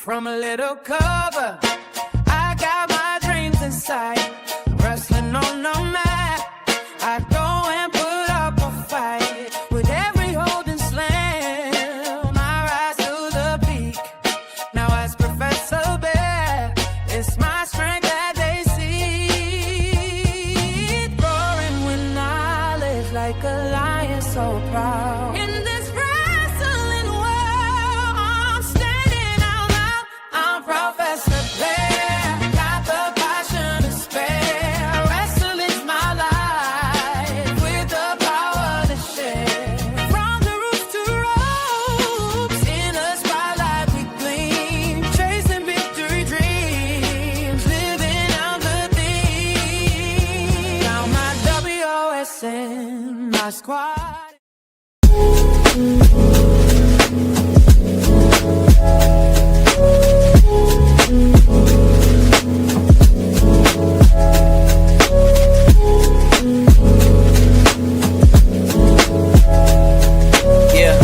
From a little cover, I got my dreams inside. Wrestling on the mat, I go and put up a fight. With every hold and slam, I rise to the peak. Now as Professor Bear, it's my strength that they see. Roaring with knowledge like a lion so proud. In this wrestling world, I'm standing out loud. I'm Professor Bear, got the passion to spare. Wrestling's my life, with the power to share. From the roof to ropes, in the spotlight we gleam. Chasing victory dreams, living out the theme. Now my WOSN, my squad. Yeah.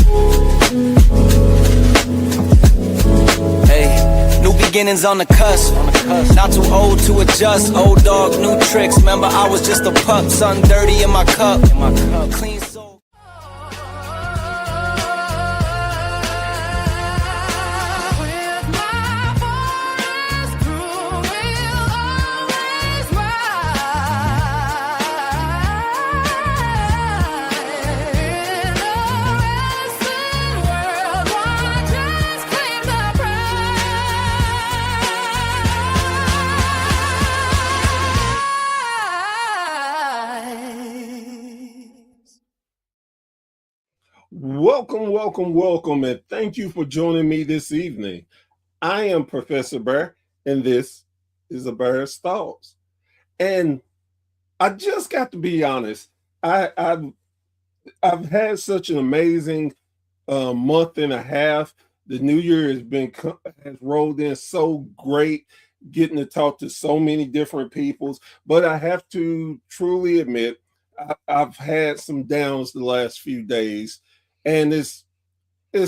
Hey, new beginnings on the cusp. Not too old to adjust. Old dog, new tricks. Remember, I was just a pup. Something dirty in my cup. Clean soul. With my boys crew, we'll always ride. In the wrestling world, watch us claim the prize. Welcome, and thank you for joining me this evening. I am Professor Bear, and this is a Bear's Thoughts. And I just got to be honest. I've had such an amazing month and a half. The new year has rolled in so great, getting to talk to so many different peoples. But I have to truly admit, I've had some downs the last few days, and it's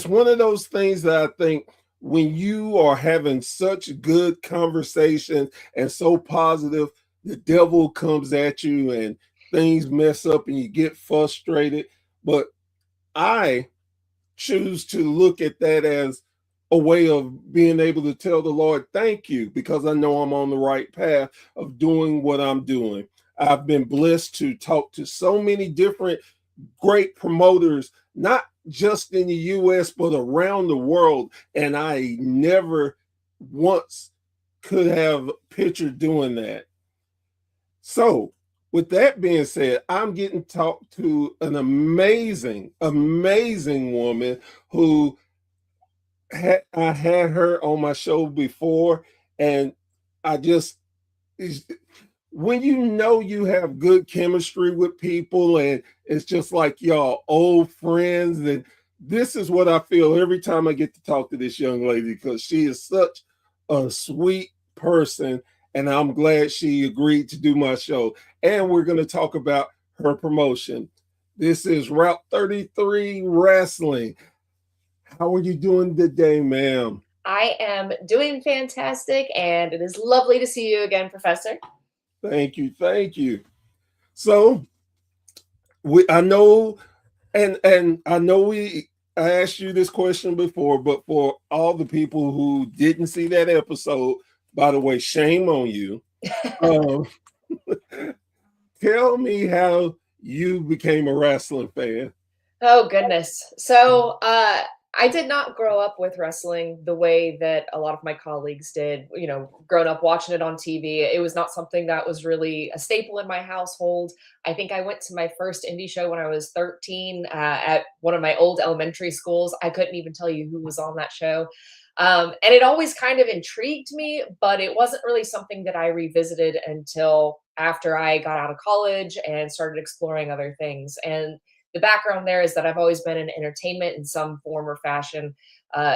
one of those things that I think when you are having such good conversations and so positive, the devil comes at you and things mess up and you get frustrated. But I choose to look at that as a way of being able to tell the Lord, thank you, because I know I'm on the right path of doing what I'm doing. I've been blessed to talk to so many different great promoters, not just in the US, but around the world. And I never once could have pictured doing that. So with that being said, I'm getting talked to an amazing woman who I had her on my show before. And when you know you have good chemistry with people and it's just like y'all old friends, and this is what I feel every time I get to talk to this young lady, because she is such a sweet person, and I'm glad she agreed to do my show. And we're going to talk about her promotion. This is Route 33 Wrestling. How are you doing today, ma'am? I am doing fantastic, and it is lovely to see you again, Professor. Thank you. So I know, and I know I asked you this question before, but for all the people who didn't see that episode, by the way, shame on you. Tell me how you became a wrestling fan. Oh, goodness. So I did not grow up with wrestling the way that a lot of my colleagues did, growing up watching it on TV. It was not something that was really a staple in my household. I think I went to my first indie show when I was 13 at one of my old elementary schools. I couldn't even tell you who was on that show. And it always kind of intrigued me, but it wasn't really something that I revisited until after I got out of college and started exploring other things. And the background there is that I've always been in entertainment in some form or fashion,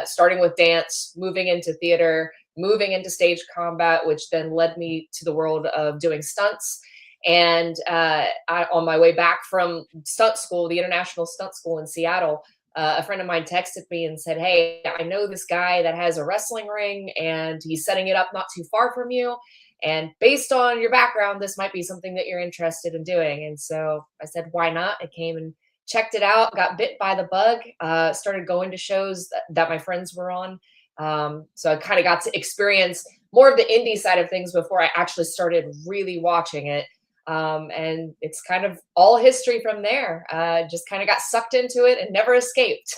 starting with dance, moving into theater, moving into stage combat, which then led me to the world of doing stunts. And on my way back from stunt school, the International Stunt School in Seattle, a friend of mine texted me and said, "Hey, I know this guy that has a wrestling ring and he's setting it up not too far from you. And based on your background, this might be something that you're interested in doing." And so I said, "Why not?" I came and checked it out, got bit by the bug, started going to shows that my friends were on. So I kind of got to experience more of the indie side of things before I actually started really watching it. And it's kind of all history from there. Just kind of got sucked into it and never escaped.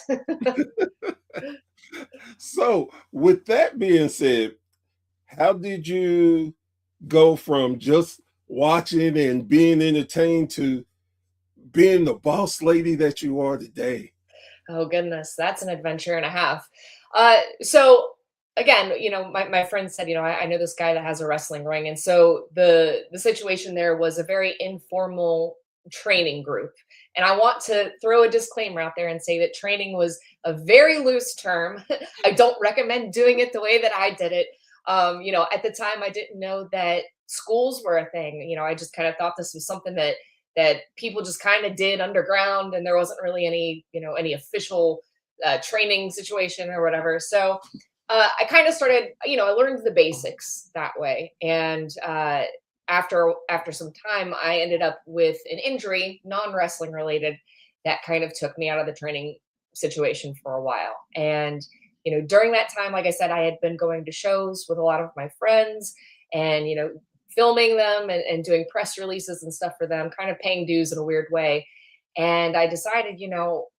So, with that being said, how did you go from just watching and being entertained to being the boss lady that you are today? Oh goodness, that's an adventure and a half. So again, my friend said, I know this guy that has a wrestling ring, and so the situation there was a very informal training group. And I want to throw a disclaimer out there and say that training was a very loose term. I don't recommend doing it the way that I did it. At the time, I didn't know that schools were a thing. I just kind of thought this was something that people just kind of did underground, and there wasn't really any official training situation or whatever. So I kind of started, I learned the basics that way. And after some time, I ended up with an injury, non-wrestling related, that kind of took me out of the training situation for a while. And during that time, like I said, I had been going to shows with a lot of my friends, and filming them and doing press releases and stuff for them, kind of paying dues in a weird way. And I decided,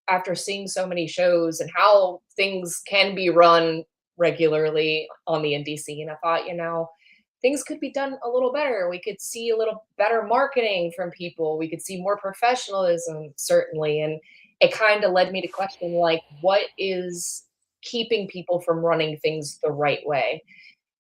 after seeing so many shows and how things can be run regularly on the indie scene, I thought, things could be done a little better. We could see a little better marketing from people. We could see more professionalism, certainly. And it kind of led me to question, like, what is keeping people from running things the right way?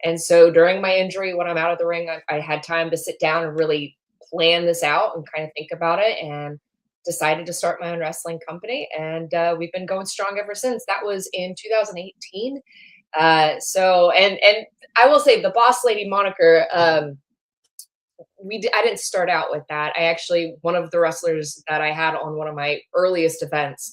And so during my injury, when I'm out of the ring, I had time to sit down and really plan this out and kind of think about it, and decided to start my own wrestling company. And we've been going strong ever since. That was in 2018. And I will say the boss lady moniker, I didn't start out with that. I actually, one of the wrestlers that I had on one of my earliest events,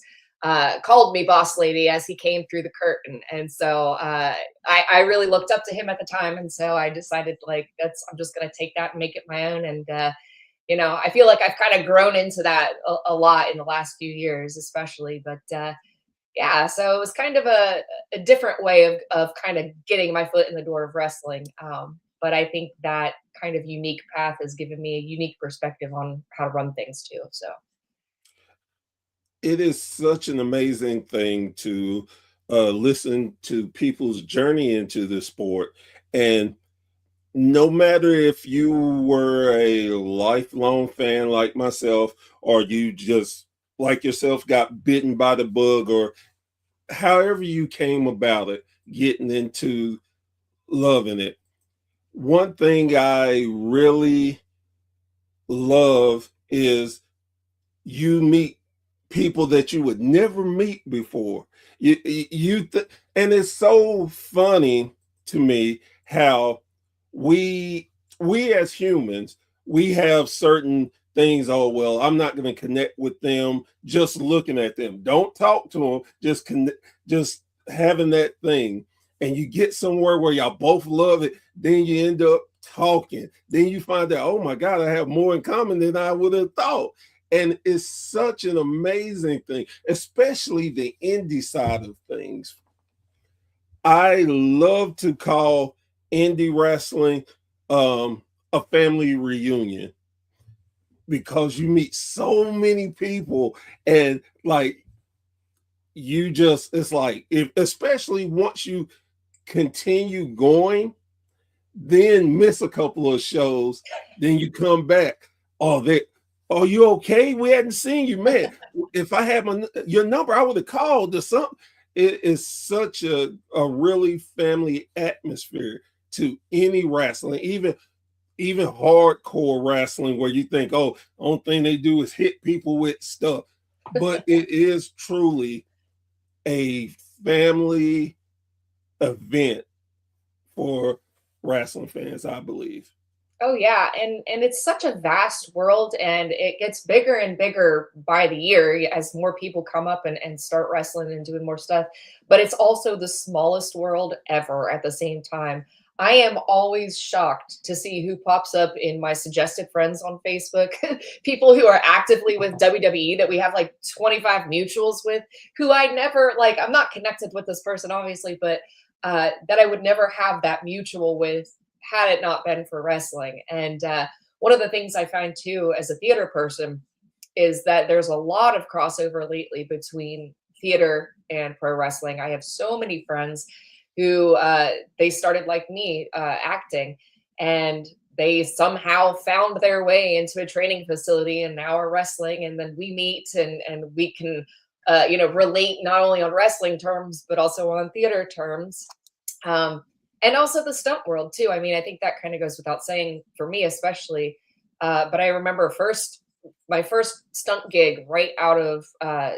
called me boss lady as he came through the curtain. And so I really looked up to him at the time. And so I decided, like, I'm just going to take that and make it my own. And, I feel like I've kind of grown into that a lot in the last few years, especially. But yeah, so it was kind of a different way of kind of getting my foot in the door of wrestling. But I think that kind of unique path has given me a unique perspective on how to run things too. So. It is such an amazing thing to listen to people's journey into the sport. And no matter if you were a lifelong fan like myself, or you just like yourself got bitten by the bug, or however you came about it, getting into loving it. One thing I really love is you meet people that you would never meet before. And it's so funny to me how we as humans, we have certain things. Oh, well, I'm not going to connect with them just looking at them. Don't talk to them. Just having that thing. And you get somewhere where y'all both love it, then you end up talking. Then you find out, oh my God, I have more in common than I would have thought. And it's such an amazing thing, especially the indie side of things. I love to call indie wrestling a family reunion, because you meet so many people, and like it's like, if especially once you continue going, then miss a couple of shows, then you come back. Oh, you okay? We hadn't seen you, man. If I had your number, I would have called or something. It is such a really family atmosphere to any wrestling, even hardcore wrestling, where you think, oh, the only thing they do is hit people with stuff. But it is truly a family event for wrestling fans, I believe. Oh yeah, and it's such a vast world, and it gets bigger and bigger by the year as more people come up and start wrestling and doing more stuff. But it's also the smallest world ever at the same time. I am always shocked to see who pops up in my suggested friends on Facebook. People who are actively with WWE that we have like 25 mutuals with, who I never like. I'm not connected with this person, obviously, but that I would never have that mutual with had it not been for wrestling. And one of the things I find too as a theater person is that there's a lot of crossover lately between theater and pro wrestling. I have so many friends who they started like me acting, and they somehow found their way into a training facility and now are wrestling. And then we meet and we can, relate not only on wrestling terms, but also on theater terms. Um, and also the stunt world too. I mean, I think that kind of goes without saying for me, especially. But I remember my first stunt gig right out of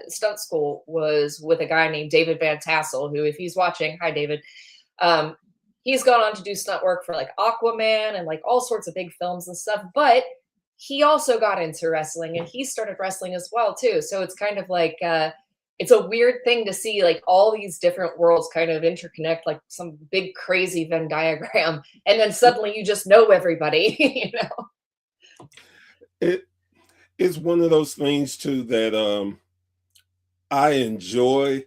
stunt school was with a guy named David Van Tassel, who, if he's watching, hi David. Um, he's gone on to do stunt work for like Aquaman and like all sorts of big films and stuff. But he also got into wrestling and he started wrestling as well too. So it's kind of like it's a weird thing to see like all these different worlds kind of interconnect like some big crazy Venn diagram, and then suddenly you just know everybody. It is one of those things too that I enjoy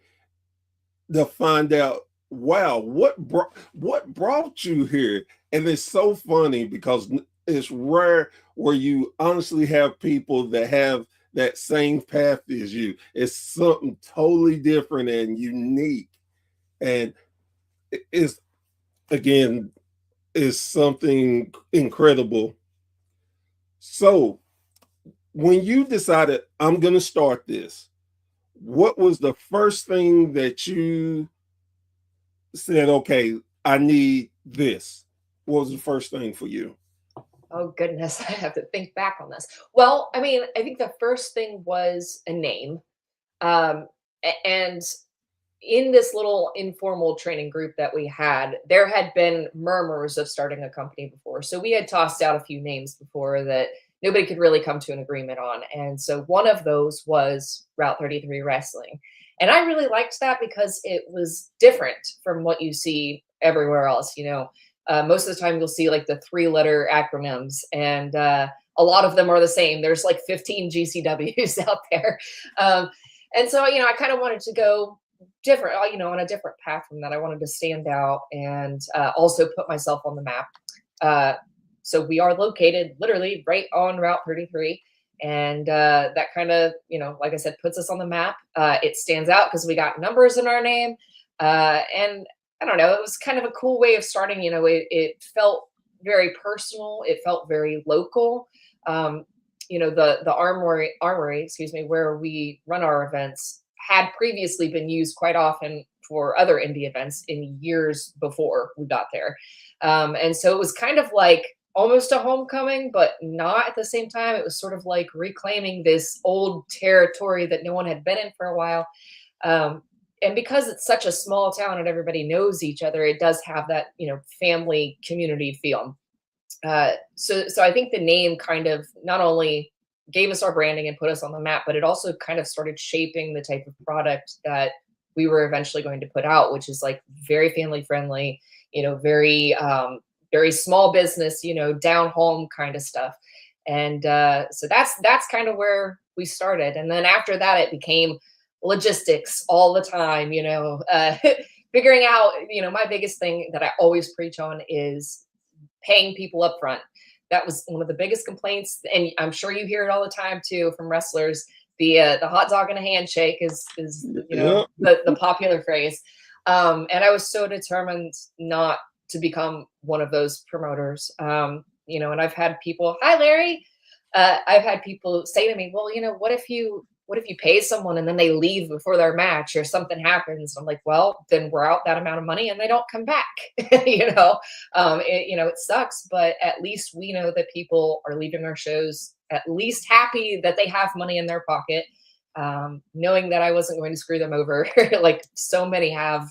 to find out, wow, what brought you here? And it's so funny because it's rare where you honestly have people that have that same path as you. It's something totally different and unique. And it's, again, is something incredible. So when you decided I'm going to start this, what was the first thing that you said, okay, I need this? What was the first thing for you? Oh goodness, I have to think back on this. Well, I mean, I think the first thing was a name. And in this little informal training group that we had, there had been murmurs of starting a company before. So we had tossed out a few names before that nobody could really come to an agreement on. And so one of those was Route 33 Wrestling. And I really liked that because it was different from what you see everywhere else. Most of the time you'll see like the 3-letter acronyms, and a lot of them are the same. There's like 15 GCWs out there. And so, I kind of wanted to go different, on a different path from that. I wanted to stand out and also put myself on the map. So we are located literally right on Route 33. And that kind of, like I said, puts us on the map. It stands out because we got numbers in our name. And I don't know, it was kind of a cool way of starting. It felt very personal. It felt very local. The armory, excuse me, where we run our events had previously been used quite often for other indie events in years before we got there. And so it was kind of like almost a homecoming, but not at the same time. It was sort of like reclaiming this old territory that no one had been in for a while. And because it's such a small town and everybody knows each other, it does have that, family community feel. So I think the name kind of not only gave us our branding and put us on the map, but it also kind of started shaping the type of product that we were eventually going to put out, which is like very family friendly, very, very small business, down home kind of stuff. And so that's kind of where we started. And then after that, it became logistics all the time, figuring out, my biggest thing that I always preach on is paying people up front. That was one of the biggest complaints, and I'm sure you hear it all the time too from wrestlers. The hot dog and a handshake is the popular phrase. And I was so determined not to become one of those promoters. And I've had people, hi Larry, I've had people say to me, well, what if you pay someone and then they leave before their match or something happens? I'm like, well, then we're out that amount of money and they don't come back. It sucks, but at least we know that people are leaving our shows at least happy that they have money in their pocket, knowing that I wasn't going to screw them over like so many have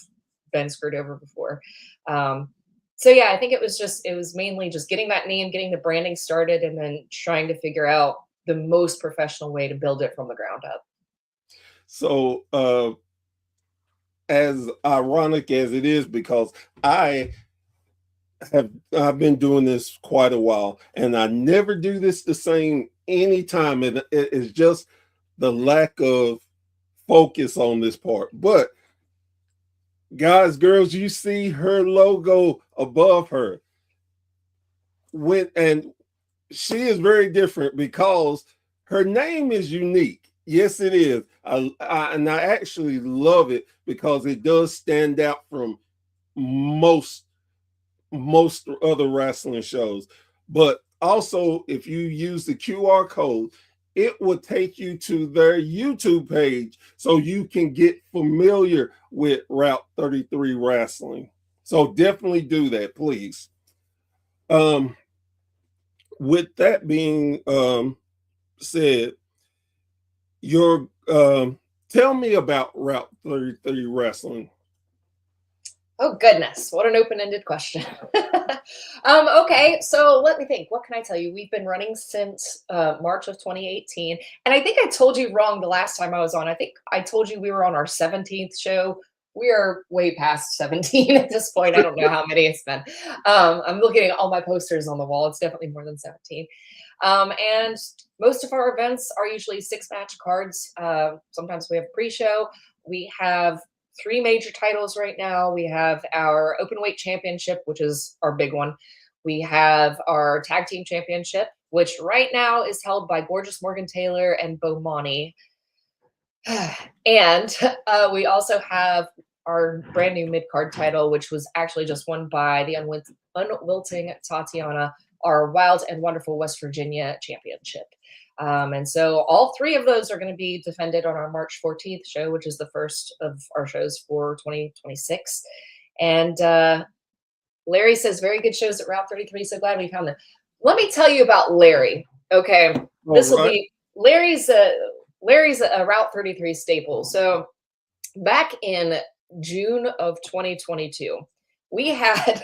been screwed over before. So yeah, I think it was mainly just getting that name, getting the branding started, and then trying to figure out the most professional way to build it from the ground up. So, as ironic as it is, because I I've been doing this quite a while, and I never do this the same anytime, and it's just the lack of focus on this part. But guys, girls, you see her logo above her. And she is very different because her name is unique. Yes, it is. And I actually love it because it does stand out from most other wrestling shows. But also, if you use the QR code, it will take you to their YouTube page so you can get familiar with Route 33 Wrestling. So definitely do that, please. With that being said, your tell me about Route 33 Wrestling. Oh goodness, what an open-ended question. Okay, so let me think. What can I tell you? We've been running since March of 2018, and I think I told you wrong the last time I was on. I think I told you we were on our 17th show. We are way past 17 at this point. I don't know how many it's been. I'm looking at all my posters on the wall. It's definitely more than 17. And most of our events are usually 6-match cards. Sometimes we have pre-show. We have 3 major titles right now. We have our openweight championship, which is our big one. We have our tag team championship, which right now is held by Gorgeous Morgan Taylor and Bomani. And we also have our brand new mid-card title, which was actually just won by the unwilting Tatiana, our Wild and Wonderful West Virginia championship. And so all 3 of those are going to be defended on our March 14th show, which is the first of our shows for 2026. And Larry says, very good shows at Route 33. So glad we found them. Let me tell you about Larry. Okay. This will be Larry's a Route 33 staple. So back in June of 2022, we had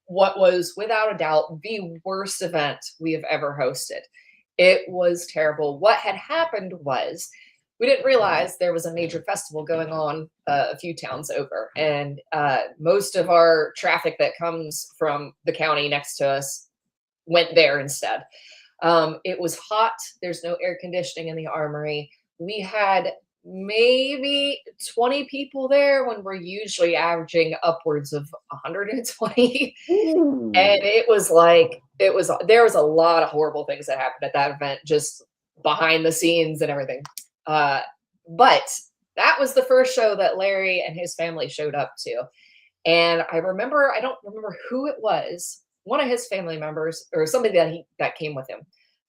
what was without a doubt the worst event we have ever hosted. It was terrible. What had happened was we didn't realize there was a major festival going on a few towns over, and most of our traffic that comes from the county next to us went there instead. It was hot. There's no air conditioning in the armory. We had maybe 20 people there when we're usually averaging upwards of 120. Ooh. And it was like, there was a lot of horrible things that happened at that event, just behind the scenes and everything. But that was the first show that Larry and his family showed up to. And I don't remember who it was, one of his family members or somebody that came with him.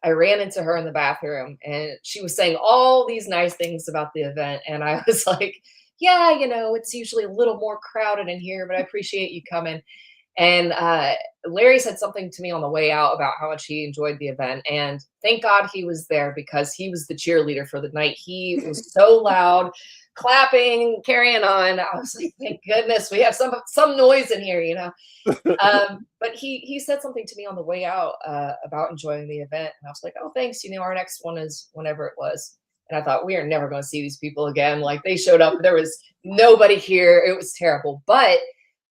I ran into her in the bathroom and she was saying all these nice things about the event. And I was like, yeah, it's usually a little more crowded in here, but I appreciate you coming. And Larry said something to me on the way out about how much he enjoyed the event. And thank God he was there because he was the cheerleader for the night. He was so loud, clapping, carrying on. I was like, thank goodness we have some noise in here, But he said something to me on the way out about enjoying the event. And I was like, oh, thanks. Our next one is whenever it was. And I thought, we are never going to see these people again. Like, they showed up. There was nobody here. It was terrible. But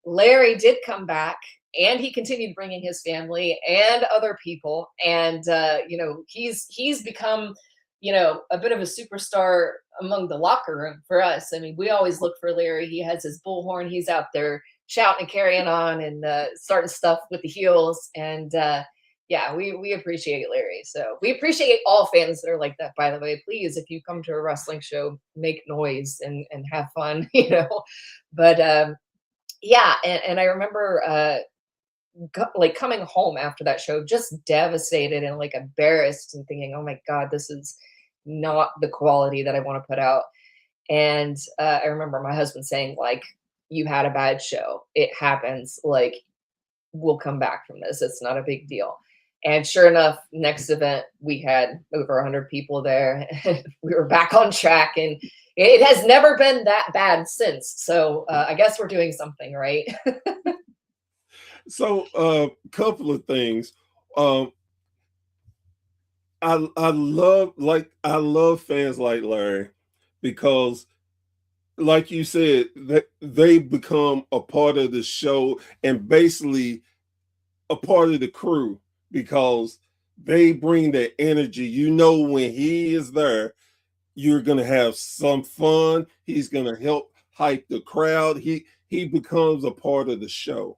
Larry did come back, and he continued bringing his family and other people. And, he's become, a bit of a superstar among the locker room for us. I mean, we always look for Larry. He has his bullhorn. He's out there shouting and carrying on and starting stuff with the heels. And we appreciate Larry. So we appreciate all fans that are like that, by the way. Please, if you come to a wrestling show, make noise and have fun, But and I remember coming home after that show just devastated and like embarrassed and thinking, oh my God, this is not the quality that I want to put out. And I remember my husband saying, like, you had a bad show. It happens. Like, we'll come back from this. It's not a big deal. And sure enough, next event, we had over 100 people there. We were back on track, and it has never been that bad since. So I guess we're doing something right. So, couple of things. Um, I love fans like Larry because, like you said, that they become a part of the show and basically a part of the crew because they bring that energy. You know, when he is there, you're gonna have some fun. He's gonna help hype the crowd. He becomes a part of the show.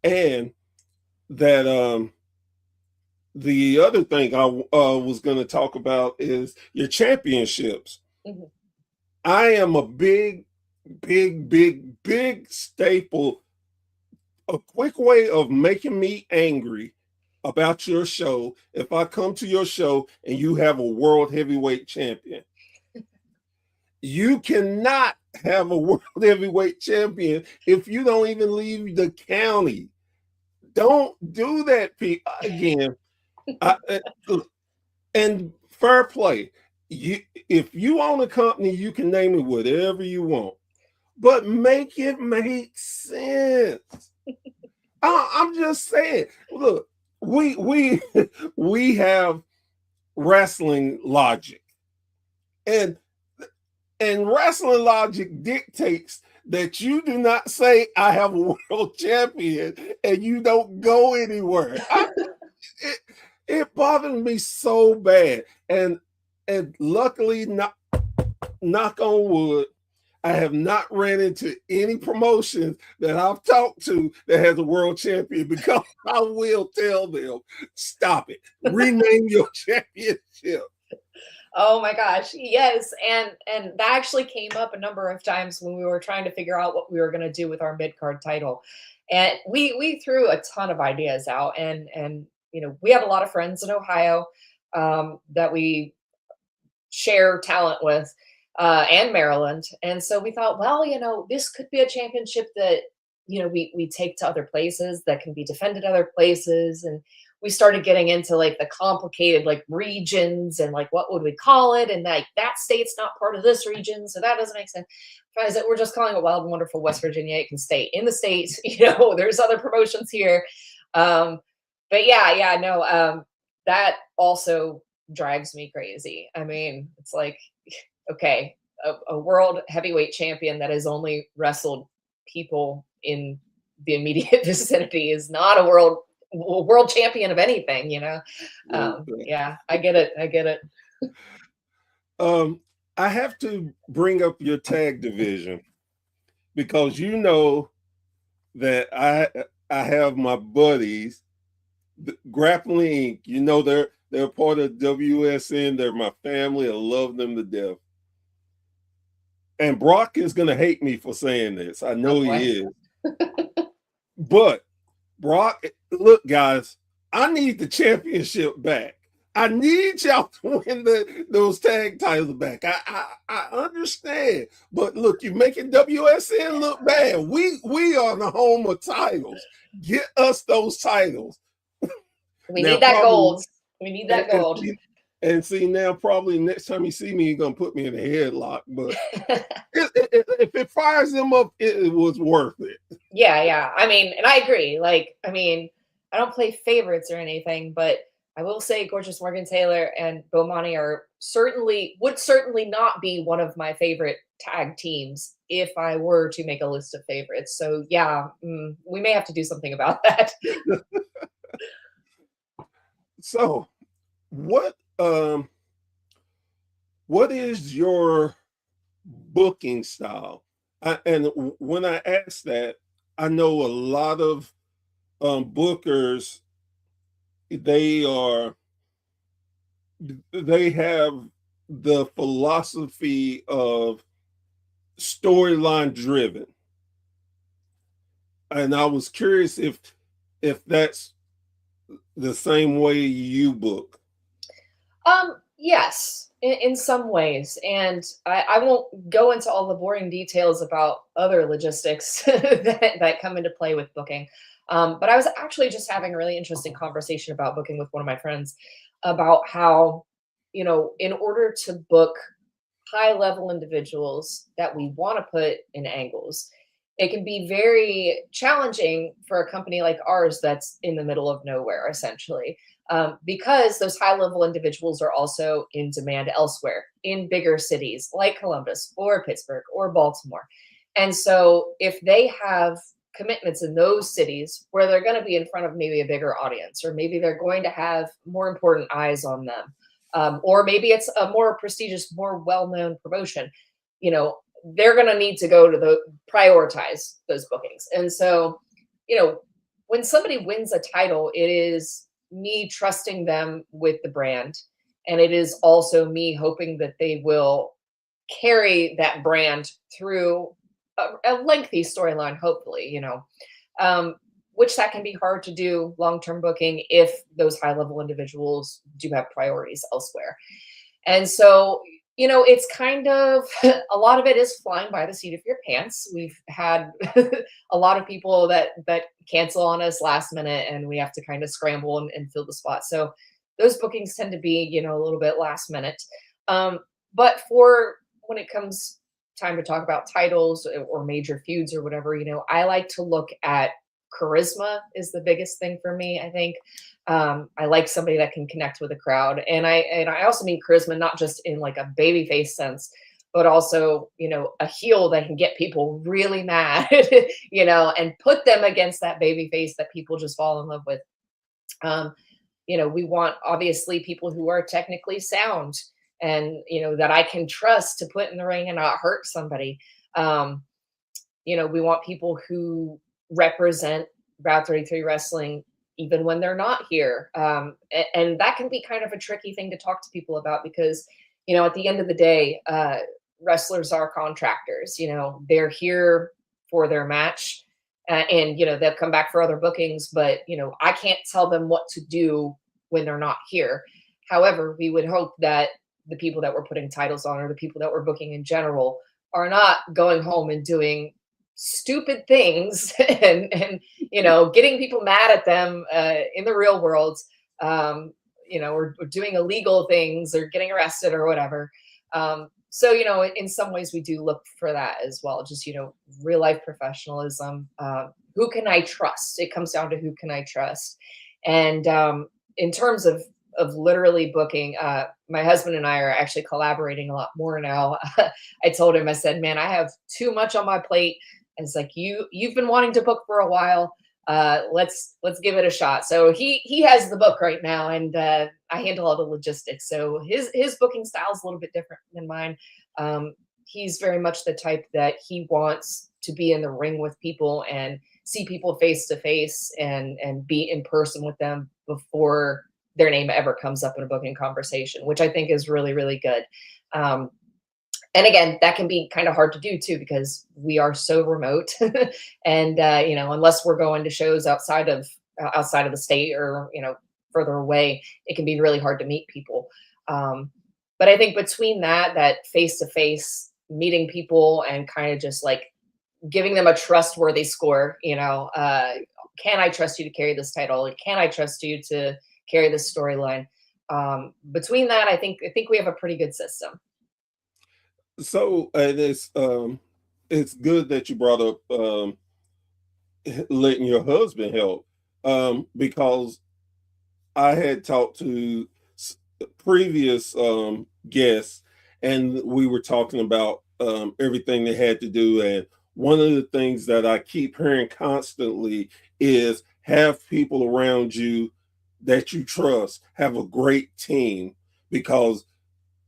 And that the other thing I was going to talk about is your championships. Mhm. I am a big staple, a quick way of making me angry about your show. If I come to your show and you have a world heavyweight champion, you cannot have a world heavyweight champion if you don't even leave the county. Don't do that, people. Again, I, and fair play. You, if you own a company, you can name it whatever you want, but make it make sense. I'm just saying. Look, we we have wrestling logic, and wrestling logic dictates that you do not say I have a world champion and you don't go anywhere. It, it bothered me so bad, and luckily, knock on wood, I have not ran into any promotions that I've talked to that has a world champion because I will tell them, stop it, rename your championship. Oh my gosh, yes, and that actually came up a number of times when we were trying to figure out what we were going to do with our mid card title, and we threw a ton of ideas out, and we have a lot of friends in Ohio that we share talent with, and Maryland. And so we thought, well, this could be a championship that, we take to other places that can be defended other places. And we started getting into like the complicated like regions and like what would we call it? And like that state's not part of this region. So that doesn't make sense. Guys, that we're just calling it Wild and Wonderful West Virginia. It can stay in the state. There's other promotions here. But yeah, no, that also drives me crazy. I mean, it's like, okay, a world heavyweight champion that has only wrestled people in the immediate vicinity is not a world champion of anything. Yeah, I get it. I get it. I have to bring up your tag division because you know that I have my buddies, Grappling Inc. You know they're part of WSN. They're my family. I love them to death. And Brock is going to hate me for saying this. I know he is. But Brock, look, guys, I need the championship back. I need y'all to win those tag titles back. I understand, but look, you're making WSN look bad. We are the home of titles. Get us those titles. We need that gold. We need that gold. And see, now probably next time you see me, you're gonna put me in a headlock. But if it fires him up, it was worth it. Yeah. I mean, and I agree. Like, I mean, I don't play favorites or anything, but I will say Gorgeous Morgan Taylor and Bomani would certainly not be one of my favorite tag teams if I were to make a list of favorites. So yeah, we may have to do something about that. So what is your booking style? And when I ask that, I know a lot of bookers, they have the philosophy of storyline driven. And I was curious if that's the same way you book. Yes, in some ways. And I won't go into all the boring details about other logistics that come into play with booking. But I was actually just having a really interesting conversation about booking with one of my friends about how, in order to book high level individuals that we want to put in angles, it can be very challenging for a company like ours that's in the middle of nowhere, essentially, because those high level individuals are also in demand elsewhere in bigger cities like Columbus or Pittsburgh or Baltimore. And so if they have commitments in those cities where they're going to be in front of maybe a bigger audience, or maybe they're going to have more important eyes on them, or maybe it's a more prestigious, more well known promotion, you know, they're going to need to go to the prioritize those bookings. And so, you know, when somebody wins a title, it is me trusting them with the brand. And it is also me hoping that they will carry that brand through a lengthy storyline, hopefully, you know, which that can be hard to do long-term booking if those high-level individuals do have priorities elsewhere. And so, you know, it's kind of a lot of it is flying by the seat of your pants. We've had a lot of people that cancel on us last minute, and we have to kind of scramble and fill the spot. So those bookings tend to be, you know, a little bit last minute. But for when it comes time to talk about titles or major feuds or whatever, you know, I like to look at charisma is the biggest thing for me, I think. I like somebody that can connect with a crowd. And I also mean charisma, not just in like a baby face sense, but also, you know, a heel that can get people really mad, you know, and put them against that baby face that people just fall in love with. You know, we want obviously people who are technically sound and, you know, that I can trust to put in the ring and not hurt somebody. You know, we want people who represent Route 33 wrestling even when they're not here. And that can be kind of a tricky thing to talk to people about because, you know, at the end of the day, wrestlers are contractors. You know, they're here for their match and, you know, they'll come back for other bookings, but, you know, I can't tell them what to do when they're not here. However, we would hope that the people that we're putting titles on or the people that we're booking in general are not going home and doing stupid things and you know, getting people mad at them in the real world, you know, or doing illegal things or getting arrested or whatever. So, you know, in some ways we do look for that as well. Just, you know, real life professionalism. Who can I trust? It comes down to who can I trust. And in terms of literally booking, my husband and I are actually collaborating a lot more now. I told him, I said, man, I have too much on my plate. It's like you've been wanting to book for a while. Let's give it a shot. So he has the book right now, and I handle all the logistics. So his booking style is a little bit different than mine. He's very much the type that he wants to be in the ring with people and see people face to face and be in person with them before their name ever comes up in a booking conversation, which I think is really, really good. And again, that can be kind of hard to do too, because we are so remote and, you know, unless we're going to shows outside of the state or, you know, further away, it can be really hard to meet people. But I think between that face-to-face meeting people and kind of just like giving them a trustworthy score, you know, can I trust you to carry this title? Can I trust you to carry this storyline? Between that, I think we have a pretty good system. So it's good that you brought up letting your husband help because I had talked to previous guests and we were talking about everything they had to do, and one of the things that I keep hearing constantly is have people around you that you trust, have a great team, because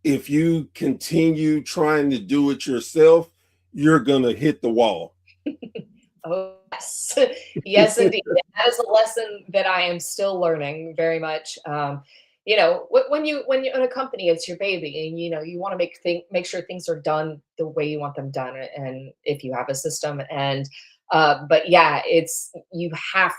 if you continue trying to do it yourself, you're going to hit the wall. Oh, yes. Yes, indeed. That is a lesson that I am still learning very much. You know, when you're in a company, it's your baby, and you know you want to make sure things are done the way you want them done, and if you have a system. And but yeah, it's you have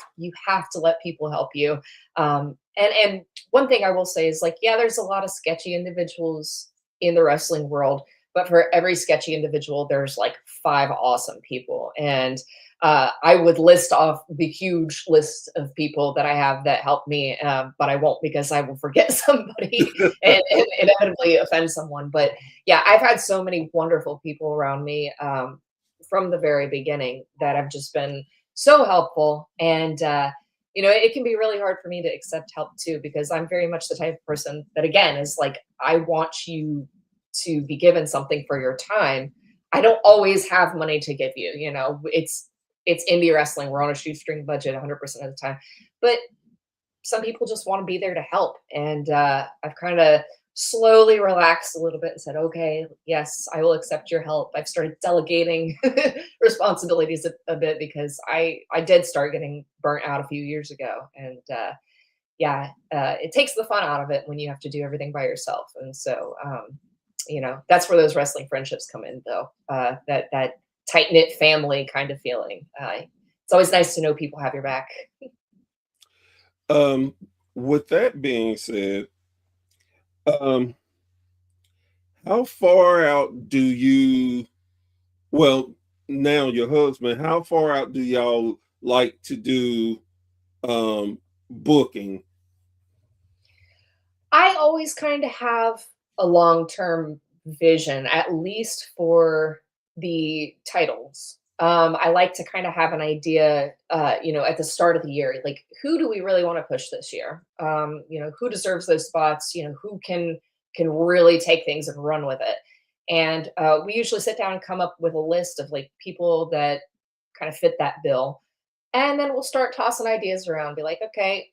to let people help you. And one thing I will say is, like, yeah, there's a lot of sketchy individuals in the wrestling world, but for every sketchy individual, there's like 5 awesome people. And I would list off the huge list of people that I have that help me, but I won't, because I will forget somebody and inevitably offend someone. But yeah, I've had so many wonderful people around me, from the very beginning that have just been so helpful. And it can be really hard for me to accept help too, because I'm very much the type of person that, again, is like, I want you to be given something for your time. I don't always have money to give you. It's indie wrestling. We're on a shoestring budget 100% of the time, but some people just want to be there to help. And I've kind of slowly relaxed a little bit and said, okay, yes, I will accept your help. I've started delegating responsibilities a bit, because I did start getting burnt out a few years ago. And it takes the fun out of it when you have to do everything by yourself. And so, that's where those wrestling friendships come in, though. That tight knit family kind of feeling. It's always nice to know people have your back. With that being said, how far out do you, well, now your husband, how far out do y'all like to do booking? I always kind of have a long-term vision, at least for the titles. I like to kind of have an idea, at the start of the year, like, who do we really want to push this year? Who deserves those spots? Who can really take things and run with it? And we usually sit down and come up with a list of like people that kind of fit that bill, and then we'll start tossing ideas around. Be like, okay,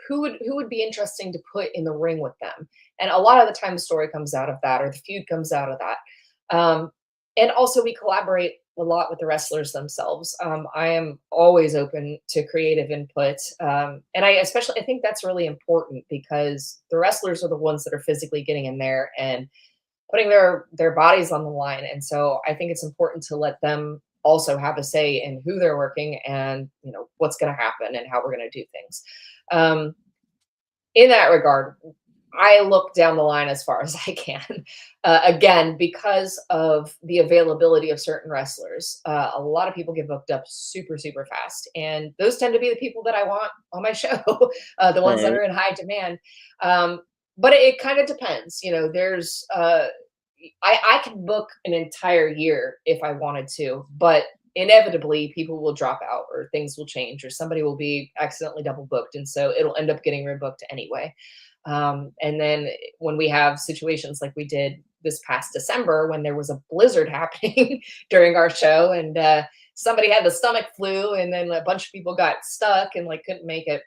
who would be interesting to put in the ring with them? And a lot of the time, the story comes out of that, or the feud comes out of that. And also, we collaborate a lot with the wrestlers themselves. I am always open to creative input. And I think that's really important, because the wrestlers are the ones that are physically getting in there and putting their bodies on the line. And so I think it's important to let them also have a say in who they're working, and what's going to happen and how we're going to do things. In that regard, I look down the line as far as I can. Again, because of the availability of certain wrestlers, a lot of people get booked up super, super fast. And those tend to be the people that I want on my show, the ones that are in high demand. But it kind of depends. There's, I could book an entire year if I wanted to, but inevitably people will drop out, or things will change, or somebody will be accidentally double booked. And so it'll end up getting rebooked anyway. And then when we have situations like we did this past December, when there was a blizzard happening during our show, and somebody had the stomach flu, and then a bunch of people got stuck and couldn't make it,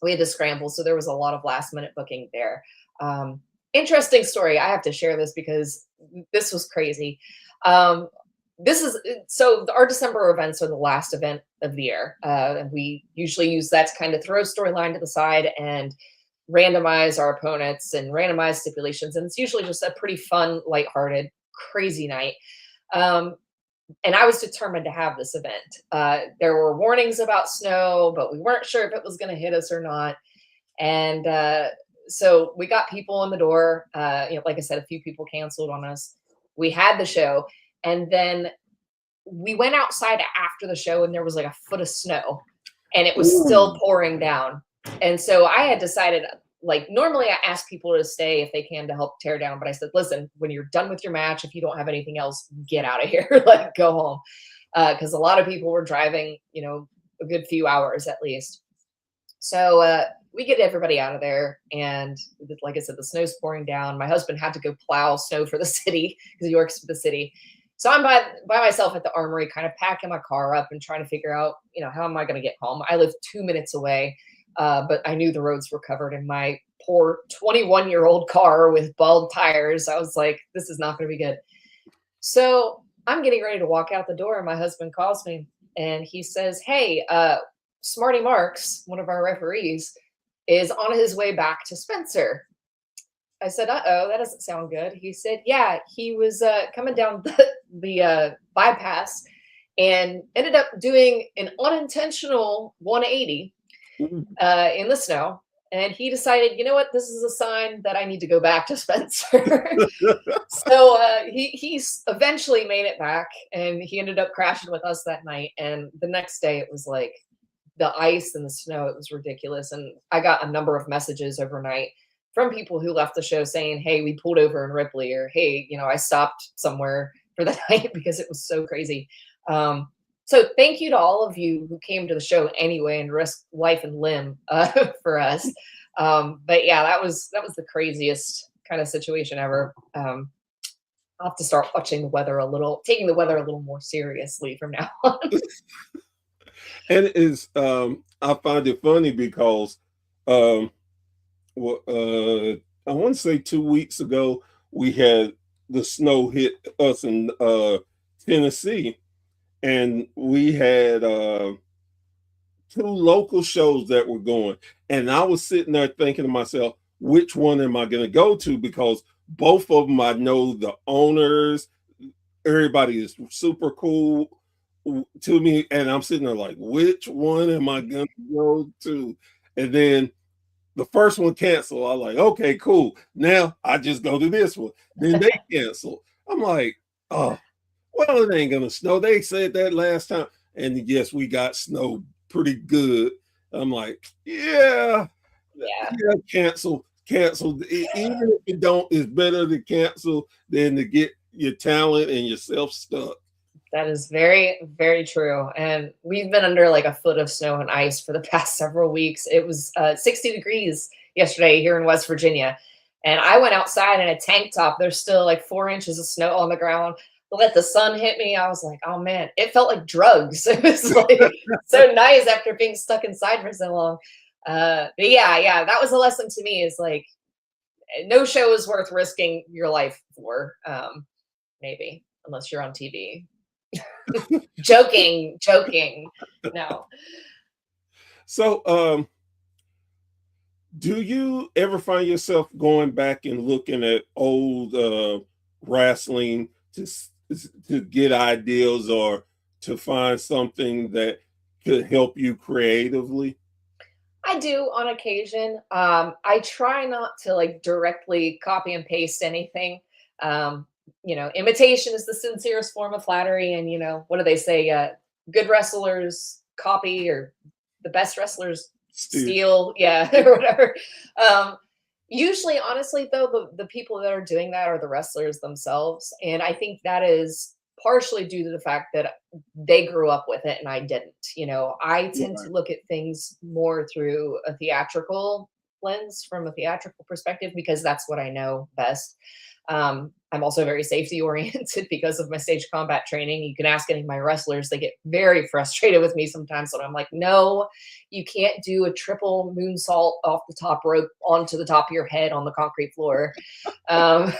we had to scramble. So there was a lot of last minute booking there. Interesting story. I have to share this because this was crazy. Our December events are the last event of the year. And we usually use that to kind of throw storyline to the side and randomize our opponents and randomize stipulations. And it's usually just a pretty fun, lighthearted, crazy night. And I was determined to have this event. There were warnings about snow, but we weren't sure if it was going to hit us or not. And so we got people in the door. Like I said, a few people canceled on us. We had the show, and then we went outside after the show, and there was a foot of snow, and it was still pouring down. And so I had decided, normally I ask people to stay if they can to help tear down. But I said, listen, when you're done with your match, if you don't have anything else, get out of here, go home. Because a lot of people were driving, a good few hours at least. So we get everybody out of there. And like I said, the snow's pouring down. My husband had to go plow snow for the city because he works for the city. So I'm by myself at the armory, kind of packing my car up and trying to figure out, how am I going to get home? I live 2 minutes away. But I knew the roads were covered in my poor 21-year-old car with bald tires. I was like, this is not going to be good. So I'm getting ready to walk out the door, and my husband calls me, and he says, hey, Smarty Marks, one of our referees, is on his way back to Spencer. I said, uh-oh, that doesn't sound good. He said, yeah, he was coming down the bypass and ended up doing an unintentional 180 in the snow. And he decided, you know what, this is a sign that I need to go back to Spencer. So he's eventually made it back, and he ended up crashing with us that night. And the next day it was the ice and the snow, it was ridiculous. And I got a number of messages overnight from people who left the show saying, hey, we pulled over in Ripley, or hey, I stopped somewhere for the night because it was so crazy. So thank you to all of you who came to the show anyway and risked life and limb for us. But yeah, that was the craziest kind of situation ever. I'll have to start watching the weather a little, taking the weather a little more seriously from now on. And it's I find it funny because um well, I want to say 2 weeks ago we had the snow hit us in Tennessee, and we had two local shows that were going, and I was sitting there thinking to myself, which one am I going to go to? Because both of them I know the owners, everybody is super cool to me, and I'm sitting there like, which one am I going to go to? And then the first one canceled. I'm like, okay, cool. Now I just go to this one. Then they cancel. I'm like, oh, well, it ain't gonna snow. They said that last time, and yes, we got snow pretty good. I'm like, yeah, Yeah, yeah, cancel. Even if you don't, it's better to cancel than to get your talent and yourself stuck. that is very, very true. And we've been under like a foot of snow and ice for the past several weeks. It was 60 degrees yesterday here in West Virginia. And I went outside in a tank top. There's still like 4 inches of snow on the ground. Let the sun hit me. I was like, oh man, it felt like drugs. It was like so nice after being stuck inside for so long. But yeah, that was a lesson to me is like, no show is worth risking your life for. Maybe, unless you're on TV. Joking. No. So, do you ever find yourself going back and looking at old wrestling to get ideas or to find something that could help you creatively? I do on occasion. I try not to like directly copy and paste anything. Imitation is the sincerest form of flattery. And what do they say? Good wrestlers copy, or the best wrestlers Still, steal. Yeah, or whatever. Usually, honestly, though, the people that are doing that are the wrestlers themselves, and I think that is partially due to the fact that they grew up with it and I didn't. I tend right, to look at things more through a theatrical lens, from a theatrical perspective, because that's what I know best. I'm also very safety oriented because of my stage combat training. You can ask any of my wrestlers, they get very frustrated with me sometimes when I'm like, no, you can't do a triple moonsault off the top rope onto the top of your head on the concrete floor. Um,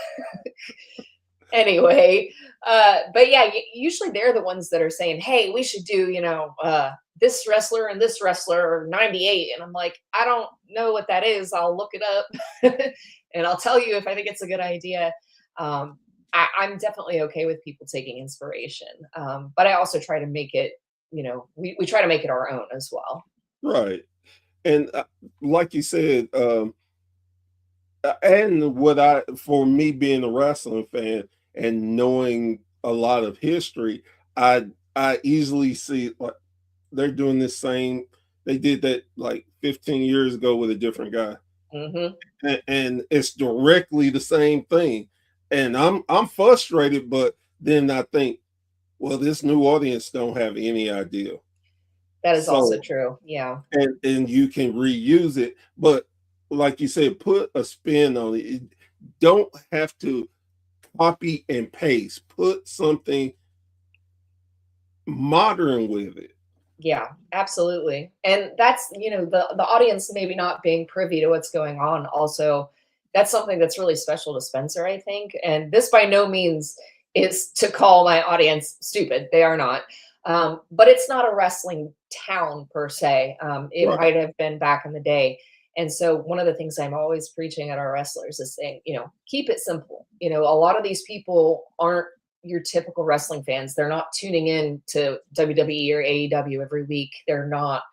anyway, but yeah, usually they're the ones that are saying, hey, we should do, this wrestler and this wrestler 98. And I'm like, I don't know what that is. I'll look it up and I'll tell you if I think it's a good idea. I'm definitely okay with people taking inspiration. But I also try to make it, we try to make it our own as well. right. And like you said, and for me being a wrestling fan and knowing a lot of history, I easily see like they're doing the same. They did that like 15 years ago with a different guy, Hmm. and it's directly the same thing. And I'm frustrated, but then I think, well, this new audience don't have any idea. That is also So true. Yeah. and you can reuse it, but like you said, put a spin on it. You don't have to copy and paste. Put something modern with it. Yeah, absolutely. And that's, the audience maybe not being privy to what's going on. Also, that's something that's really special to Spencer, I think. And this by no means is to call my audience stupid. They are not. But it's not a wrestling town per se. It Right. might have been back in the day. And so one of the things I'm always preaching at our wrestlers is saying, keep it simple. A lot of these people aren't your typical wrestling fans. They're not tuning in to WWE or AEW every week. They're not,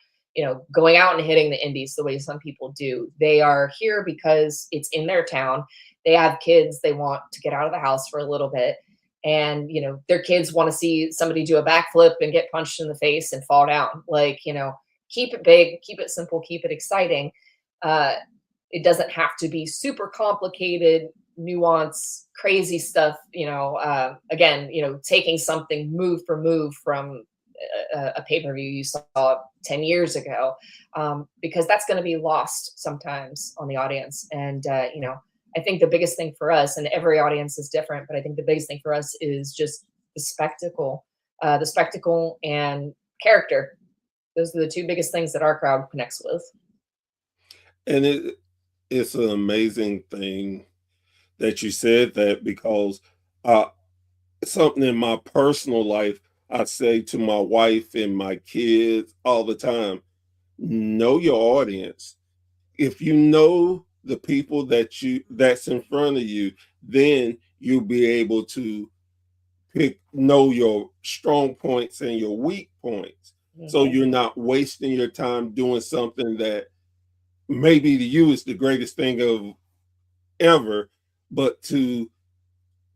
going out and hitting the indies the way some people do. They are here because it's in their town. They have kids. They want to get out of the house for a little bit. And, their kids want to see somebody do a backflip and get punched in the face and fall down. Like, keep it big, keep it simple, keep it exciting. Uh, It doesn't have to be super complicated, nuance, crazy stuff. Again, taking something move for move from a pay-per-view you saw 10 years ago, because that's going to be lost sometimes on the audience. And I think the biggest thing for us, and every audience is different, but I think the biggest thing for us is just the spectacle and character. Those are the two biggest things that our crowd connects with. And it's an amazing thing that you said that, because something in my personal life, I say to my wife and my kids all the time: know your audience. If you know the people that's in front of you, then you'll be able to know your strong points and your weak points. So Mhm. you're not wasting your time doing something that maybe to you is the greatest thing of ever, but to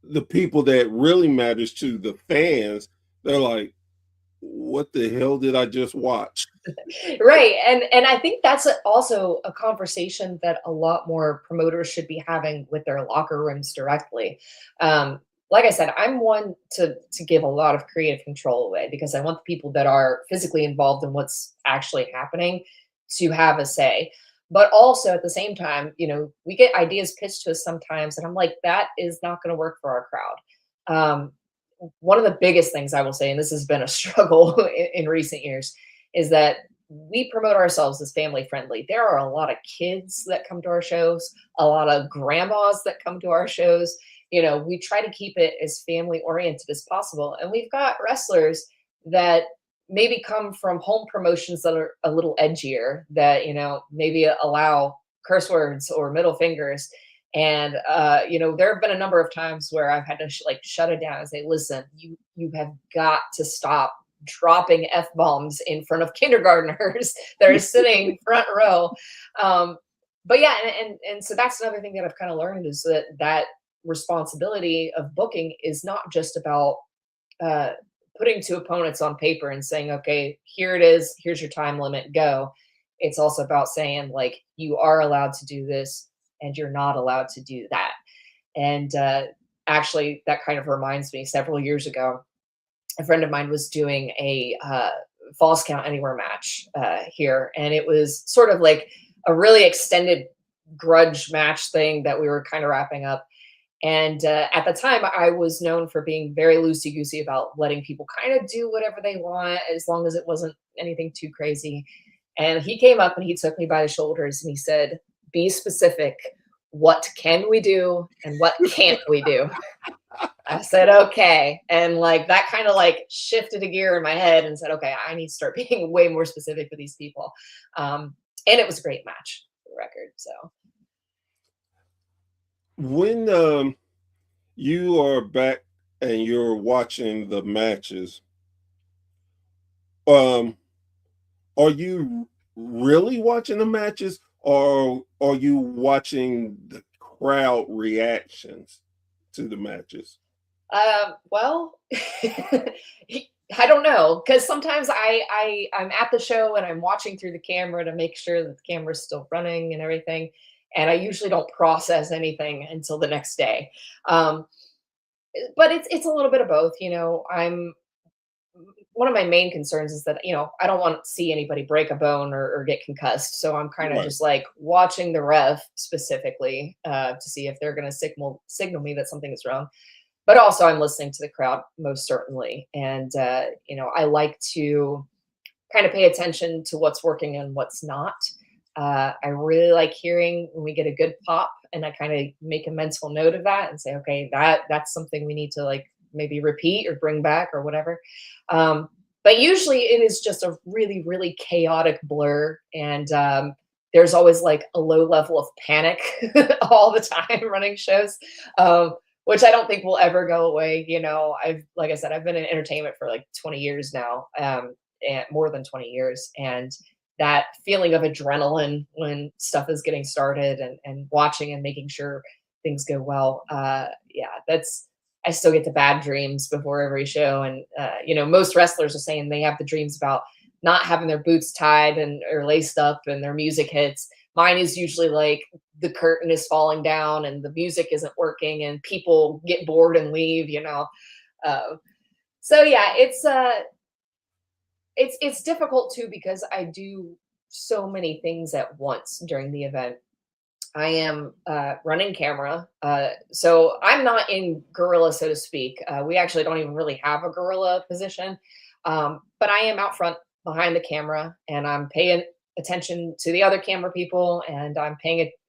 the people that really matters, to the fans, they're like, what the hell did I just watch? Right. And I think that's also a conversation that a lot more promoters should be having with their locker rooms directly. Like I said, I'm one to give a lot of creative control away, because I want the people that are physically involved in what's actually happening to have a say. But also at the same time, we get ideas pitched to us sometimes, and I'm like, that is not going to work for our crowd. Um, One of the biggest things I will say, and this has been a struggle in recent years, is that we promote ourselves as family friendly. There are a lot of kids that come to our shows, a lot of grandmas that come to our shows. We try to keep it as family oriented as possible. And we've got wrestlers that maybe come from home promotions that are a little edgier, that, maybe allow curse words or middle fingers. And there have been a number of times where I've had to shut it down and say, listen, you have got to stop dropping F-bombs in front of kindergartners that are sitting front row. But yeah, and so that's another thing that I've kind of learned, is that responsibility of booking is not just about putting two opponents on paper and saying, okay, here it is, here's your time limit, go. It's also about saying, like, you are allowed to do this and you're not allowed to do that. And actually, that kind of reminds me, several years ago, a friend of mine was doing a Falls Count Anywhere match here. And it was sort of like a really extended grudge match thing that we were kind of wrapping up. And at the time, I was known for being very loosey-goosey about letting people kind of do whatever they want, as long as it wasn't anything too crazy. And he came up and he took me by the shoulders and he said, be specific. What can we do and what can't we do? I said, okay. And that kind of shifted a gear in my head and said, okay, I need to start being way more specific with these people. And it was a great match, for the record. So When you are back and you're watching the matches, um, are you really watching the matches, or are you watching the crowd reactions to the matches? well, I don't know, because sometimes I'm at the show and I'm watching through the camera to make sure that the camera's still running and everything, and I usually don't process anything until the next day. Um, but it's a little bit of both. I'm One of my main concerns is that I don't want to see anybody break a bone or get concussed, so I'm kind of Right. just watching the ref specifically to see if they're going to signal me that something is wrong. But also, I'm listening to the crowd, most certainly. And I like to kind of pay attention to what's working and what's not. I really like hearing when we get a good pop, and I kind of make a mental note of that and say, okay, that's something we need to maybe repeat or bring back or whatever. But usually it is just a really, really chaotic blur. And there's always a low level of panic all the time running shows, which I don't think will ever go away. Like I said, I've been in entertainment for 20 years now, and more than 20 years. And that feeling of adrenaline when stuff is getting started, and watching and making sure things go well. Yeah, I still get the bad dreams before every show. And, most wrestlers are saying they have the dreams about not having their boots tied or laced up and their music hits. Mine is usually like the curtain is falling down and the music isn't working and people get bored and leave, you know. Uh, so yeah, it's difficult too because I do so many things at once during the event. I am running camera. So I'm not in gorilla, so to speak. We actually don't even really have a gorilla position. But I am out front behind the camera and I'm paying attention to the other camera people and I'm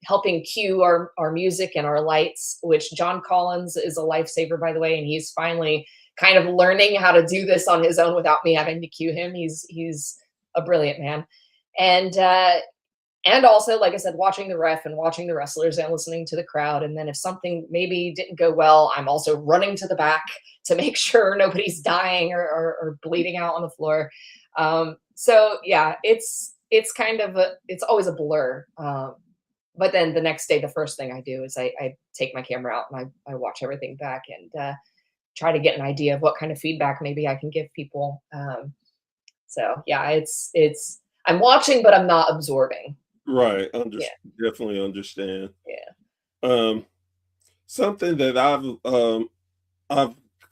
helping cue our music and our lights, which John Collins is a lifesaver, by the way. And he's finally kind of learning how to do this on his own without me having to cue him. He's a brilliant man. And and also, like I said, watching the ref and watching the wrestlers and listening to the crowd. And then if something maybe didn't go well, I'm also running to the back to make sure nobody's dying or bleeding out on the floor. So yeah, it's kind of it's always a blur. But then the next day, the first thing I do is I take my camera out and I watch everything back and try to get an idea of what kind of feedback maybe I can give people. So yeah, it's I'm watching, but I'm not absorbing. Right. Yeah, Definitely understand. yeah. Um, Something that I've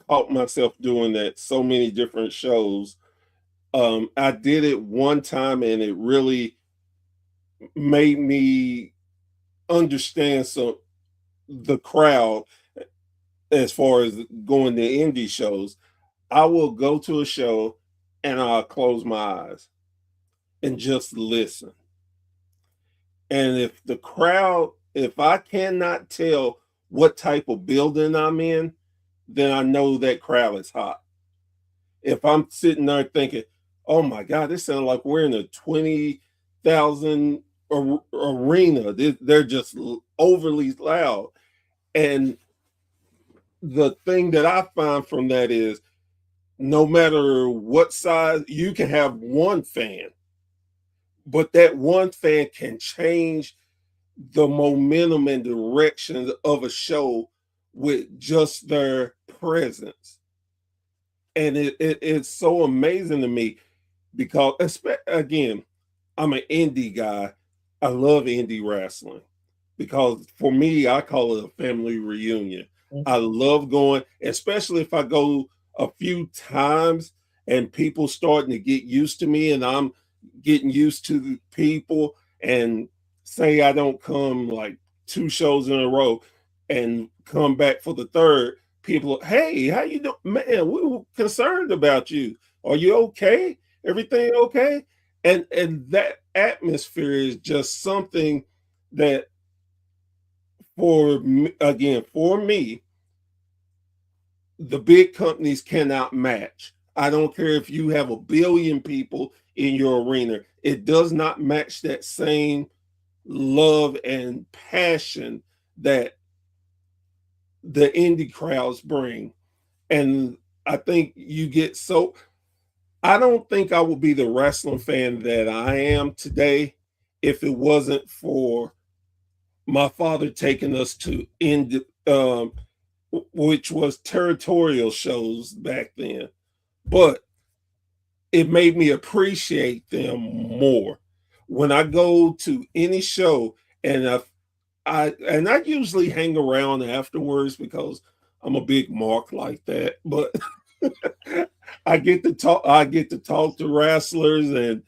caught myself doing at so many different shows. I did it one time and it really made me understand the crowd as far as going to indie shows. I will go to a show and I'll close my eyes and just listen. And if I cannot tell what type of building I'm in, then I know that crowd is hot. If I'm sitting there thinking, oh my God, this sounds like we're in a 20,000 arena, they're just overly loud. And the thing that I find from that is no matter what size, you can have one fan, but that one fan can change the momentum and direction of a show with just their presence. And it's so amazing to me because, again, I'm an indie guy. I love indie wrestling because for me, I call it a family reunion. I love going, especially if I go a few times and people starting to get used to me and I'm getting used to the people, and say I don't come like 2 shows in a row and come back for the third, people, hey, how you doing? Man, we were concerned about you. Are you okay? Everything okay? And that atmosphere is just something that for me, the big companies cannot match. I don't care if you have 1 billion people in your arena, it does not match that same love and passion that the indie crowds bring. And I think I don't think I would be the wrestling fan that I am today if it wasn't for my father taking us to which was territorial shows back then. But it made me appreciate them more. When I go to any show and I usually hang around afterwards because I'm a big mark like that, but I get to talk to wrestlers and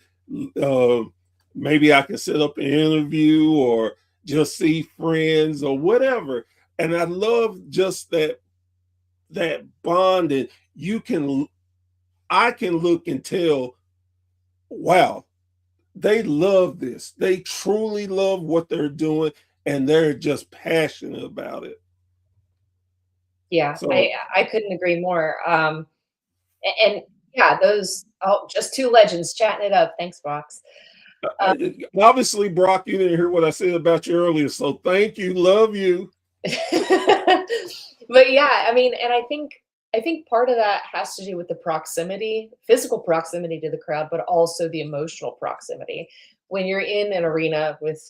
maybe I can set up an interview or just see friends or whatever. And I love just that bond, and I can look and tell, wow, they love this. They truly love what they're doing and they're just passionate about it. Yeah, So I couldn't agree more. And yeah, those just two legends chatting it up. Thanks, Box. obviously, Brock, you didn't hear what I said about you earlier. So thank you. Love you. But yeah, I mean, and I think part of that has to do with the proximity, physical proximity to the crowd, but also the emotional proximity. When you're in an arena with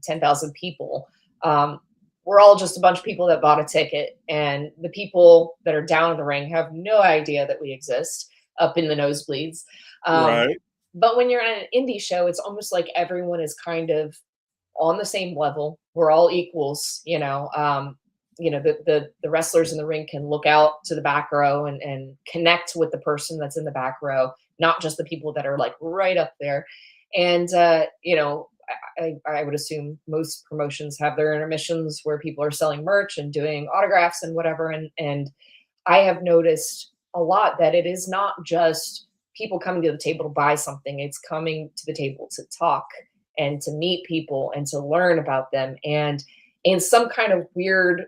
10,000 people, we're all just a bunch of people that bought a ticket, and the people that are down in the ring have no idea that we exist up in the nosebleeds. Um, Right. but when you're at an indie show, it's almost like everyone is kind of on the same level. We're all equals, the wrestlers in the ring can look out to the back row and connect with the person that's in the back row, not just the people that are like right up there. And I would assume most promotions have their intermissions where people are selling merch and doing autographs and whatever. And I have noticed a lot that it is not just people coming to the table to buy something, it's coming to the table to talk and to meet people and to learn about them. And in some kind of weird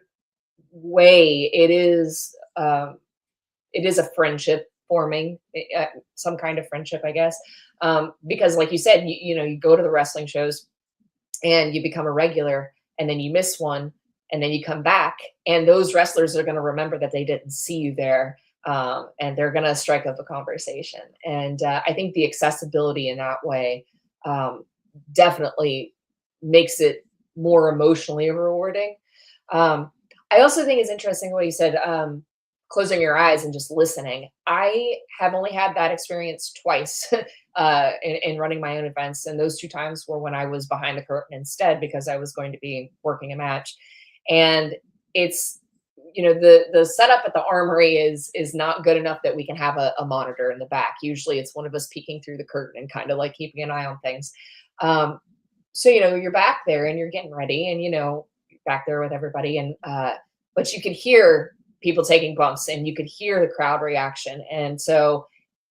way, it is a friendship forming, some kind of friendship, I guess. Because like you said, you go to the wrestling shows and you become a regular, and then you miss one, and then you come back, and those wrestlers are going to remember that they didn't see you there, and they're going to strike up a conversation. And I think the accessibility in that way definitely makes it more emotionally rewarding. I also think it's interesting what you said, closing your eyes and just listening. I have only had that experience twice in running my own events. And those two times were when I was behind the curtain instead, because I was going to be working a match. And it's, the setup at the Armory is not good enough that we can have a monitor in the back. Usually it's one of us peeking through the curtain and kind of like keeping an eye on things. So, you're back there and you're getting ready and, back there with everybody. And, but you could hear people taking bumps and you could hear the crowd reaction. And so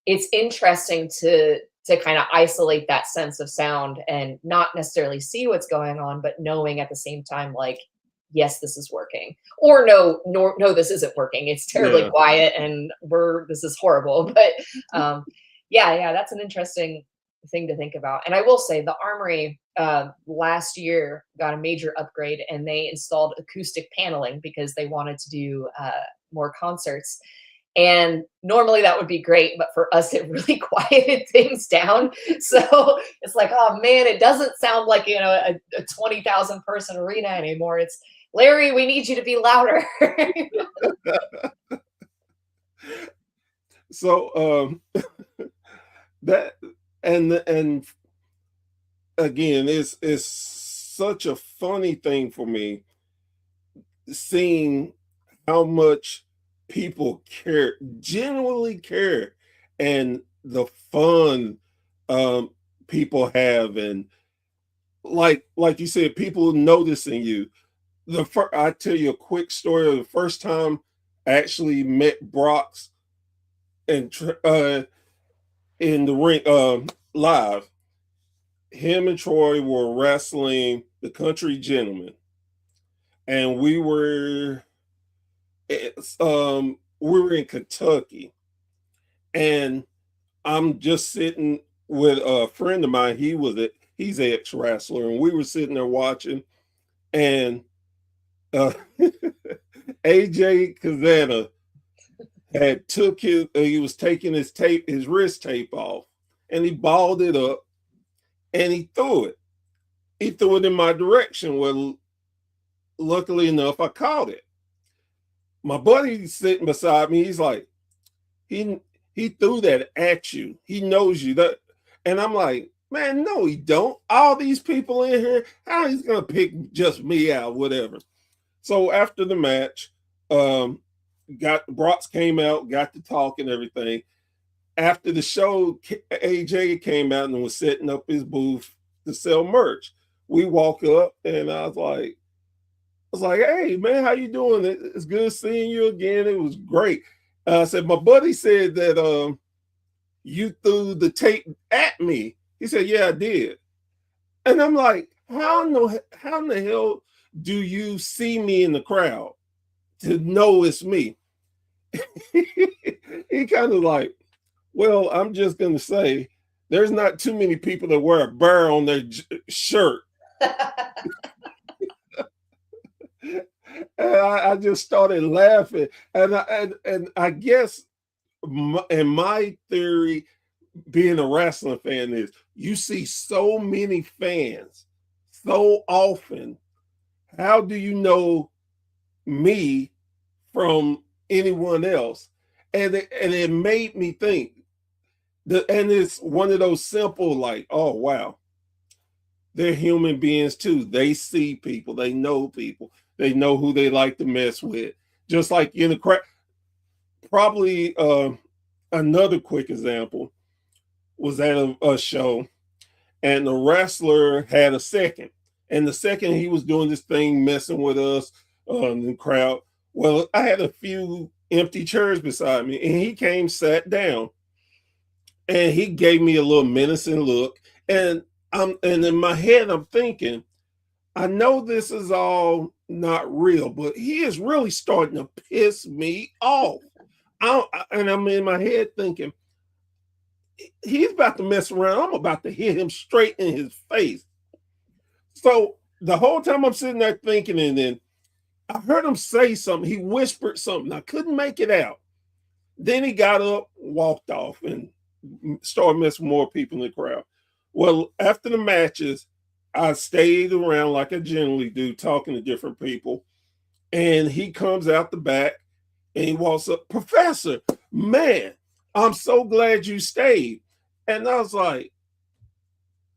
it's interesting to kind of isolate that sense of sound and not necessarily see what's going on, but knowing at the same time, like, yes, this is working, or no, this isn't working. It's terribly quiet and this is horrible. But yeah, that's an interesting thing to think about. And I will say the Armory last year got a major upgrade, and they installed acoustic paneling because they wanted to do more concerts. And normally that would be great, but for us, it really quieted things down. So it's like, oh man, it doesn't sound like, a 20,000 person arena anymore. It's, Larry, we need you to be louder. So that and again, it's such a funny thing for me seeing how much people genuinely care, and the fun people have, and like you said, people noticing you. I tell you a quick story of the first time I actually met Brock's and in the ring live. Him and Troy were wrestling the Country Gentlemen, and we were in Kentucky, and I'm just sitting with a friend of mine. He's an ex-wrestler, and we were sitting there watching, and AJ Kazana had he was taking his wrist tape off, and he balled it up and he threw it. He threw it in my direction. Well, luckily enough, I caught it. My buddy sitting beside me, he's like, he threw that at you. He knows you. And I'm like, man, no, he don't. All these people in here, how he's gonna pick just me out, whatever. So after the match, Brock's came out, got to talk and everything. After the show, AJ came out and was setting up his booth to sell merch. We walk up, and I was like, hey man, how you doing? It's good seeing you again. It was great. I said, my buddy said that you threw the tape at me. He said, yeah, I did. And I'm like, how in the hell do you see me in the crowd to know it's me? He kind of like, well, I'm just going to say there's not too many people that wear a bear on their shirt. And I just started laughing. And I guess in my theory, being a wrestling fan, is you see so many fans so often. How do you know me from anyone else? And it made me think. And it's one of those simple, like, oh wow, they're human beings too. They see people, they know who they like to mess with. Just like in the crowd, probably another quick example was at a show, and the wrestler had a second. And the second he was doing this thing, messing with us in the crowd. Well, I had a few empty chairs beside me, and he came, sat down, and he gave me a little menacing look. And and in my head, I'm thinking, I know this is all not real, but he is really starting to piss me off. And I'm in my head thinking, he's about to mess around. I'm about to hit him straight in his face. So the whole time I'm sitting there thinking, and then I heard him say something. He whispered something. I couldn't make it out. Then he got up, walked off, and started messing with more people in the crowd. Well, after the matches, I stayed around like I generally do, talking to different people. And he comes out the back and he walks up, Professor, man, I'm so glad you stayed. And I was like,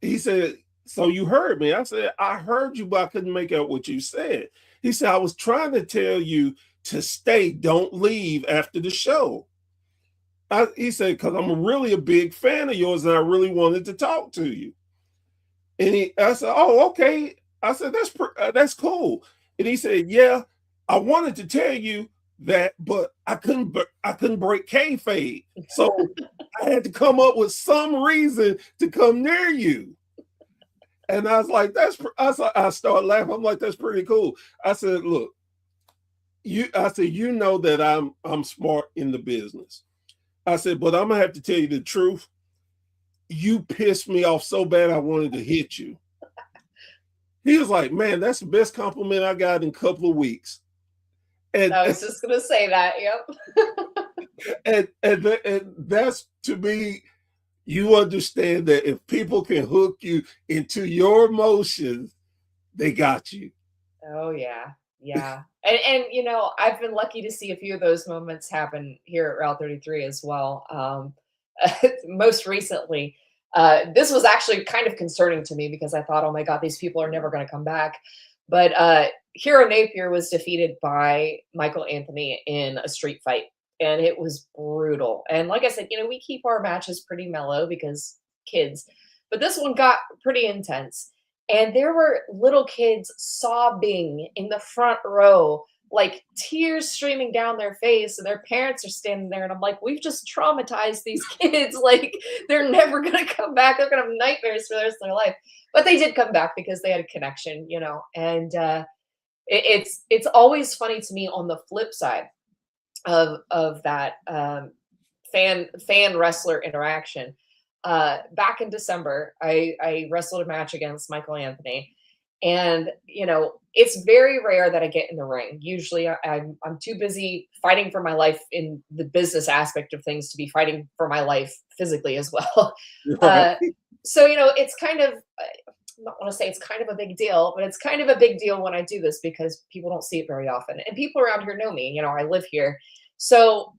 he said, so you heard me? I said, I heard you, but I couldn't make out what you said. He said, I was trying to tell you to stay, don't leave after the show. He said, because I'm really a big fan of yours and I really wanted to talk to you. And I said, oh, okay. I said, that's cool. And he said, yeah, I wanted to tell you that, but I couldn't break kayfabe. So I had to come up with some reason to come near you. And I was like, I started laughing. I'm like, that's pretty cool. I said, look, you know that I'm smart in the business. I said, but I'm gonna have to tell you the truth. You pissed me off so bad I wanted to hit you. He was like, man, that's the best compliment I got in a couple of weeks. And I was just gonna say that, yep. and that's, to me, you understand that if people can hook you into your emotions, they got you. Oh yeah, yeah. And you know, I've been lucky to see a few of those moments happen here at Route 33 as well. Most recently, this was actually kind of concerning to me because I thought, oh my God, these people are never going to come back. But Hero Napier was defeated by Michael Anthony in a street fight, and it was brutal. And like I said, you know, we keep our matches pretty mellow because kids, but this one got pretty intense. And there were little kids sobbing in the front row, like tears streaming down their face, and their parents are standing there. And I'm like, we've just traumatized these kids. Like, they're never going to come back. They're going to have nightmares for the rest of their life. But they did come back because they had a connection, you know. And it's always funny to me on the flip side of that fan wrestler interaction. Back in December, I wrestled a match against Michael Anthony, and you know, it's very rare that I get in the ring. Usually, I'm too busy fighting for my life in the business aspect of things to be fighting for my life physically as well. Right. So you know, it's kind of, I don't want to say it's kind of a big deal, but it's kind of a big deal when I do this because people don't see it very often, and people around here know me. You know, I live here, so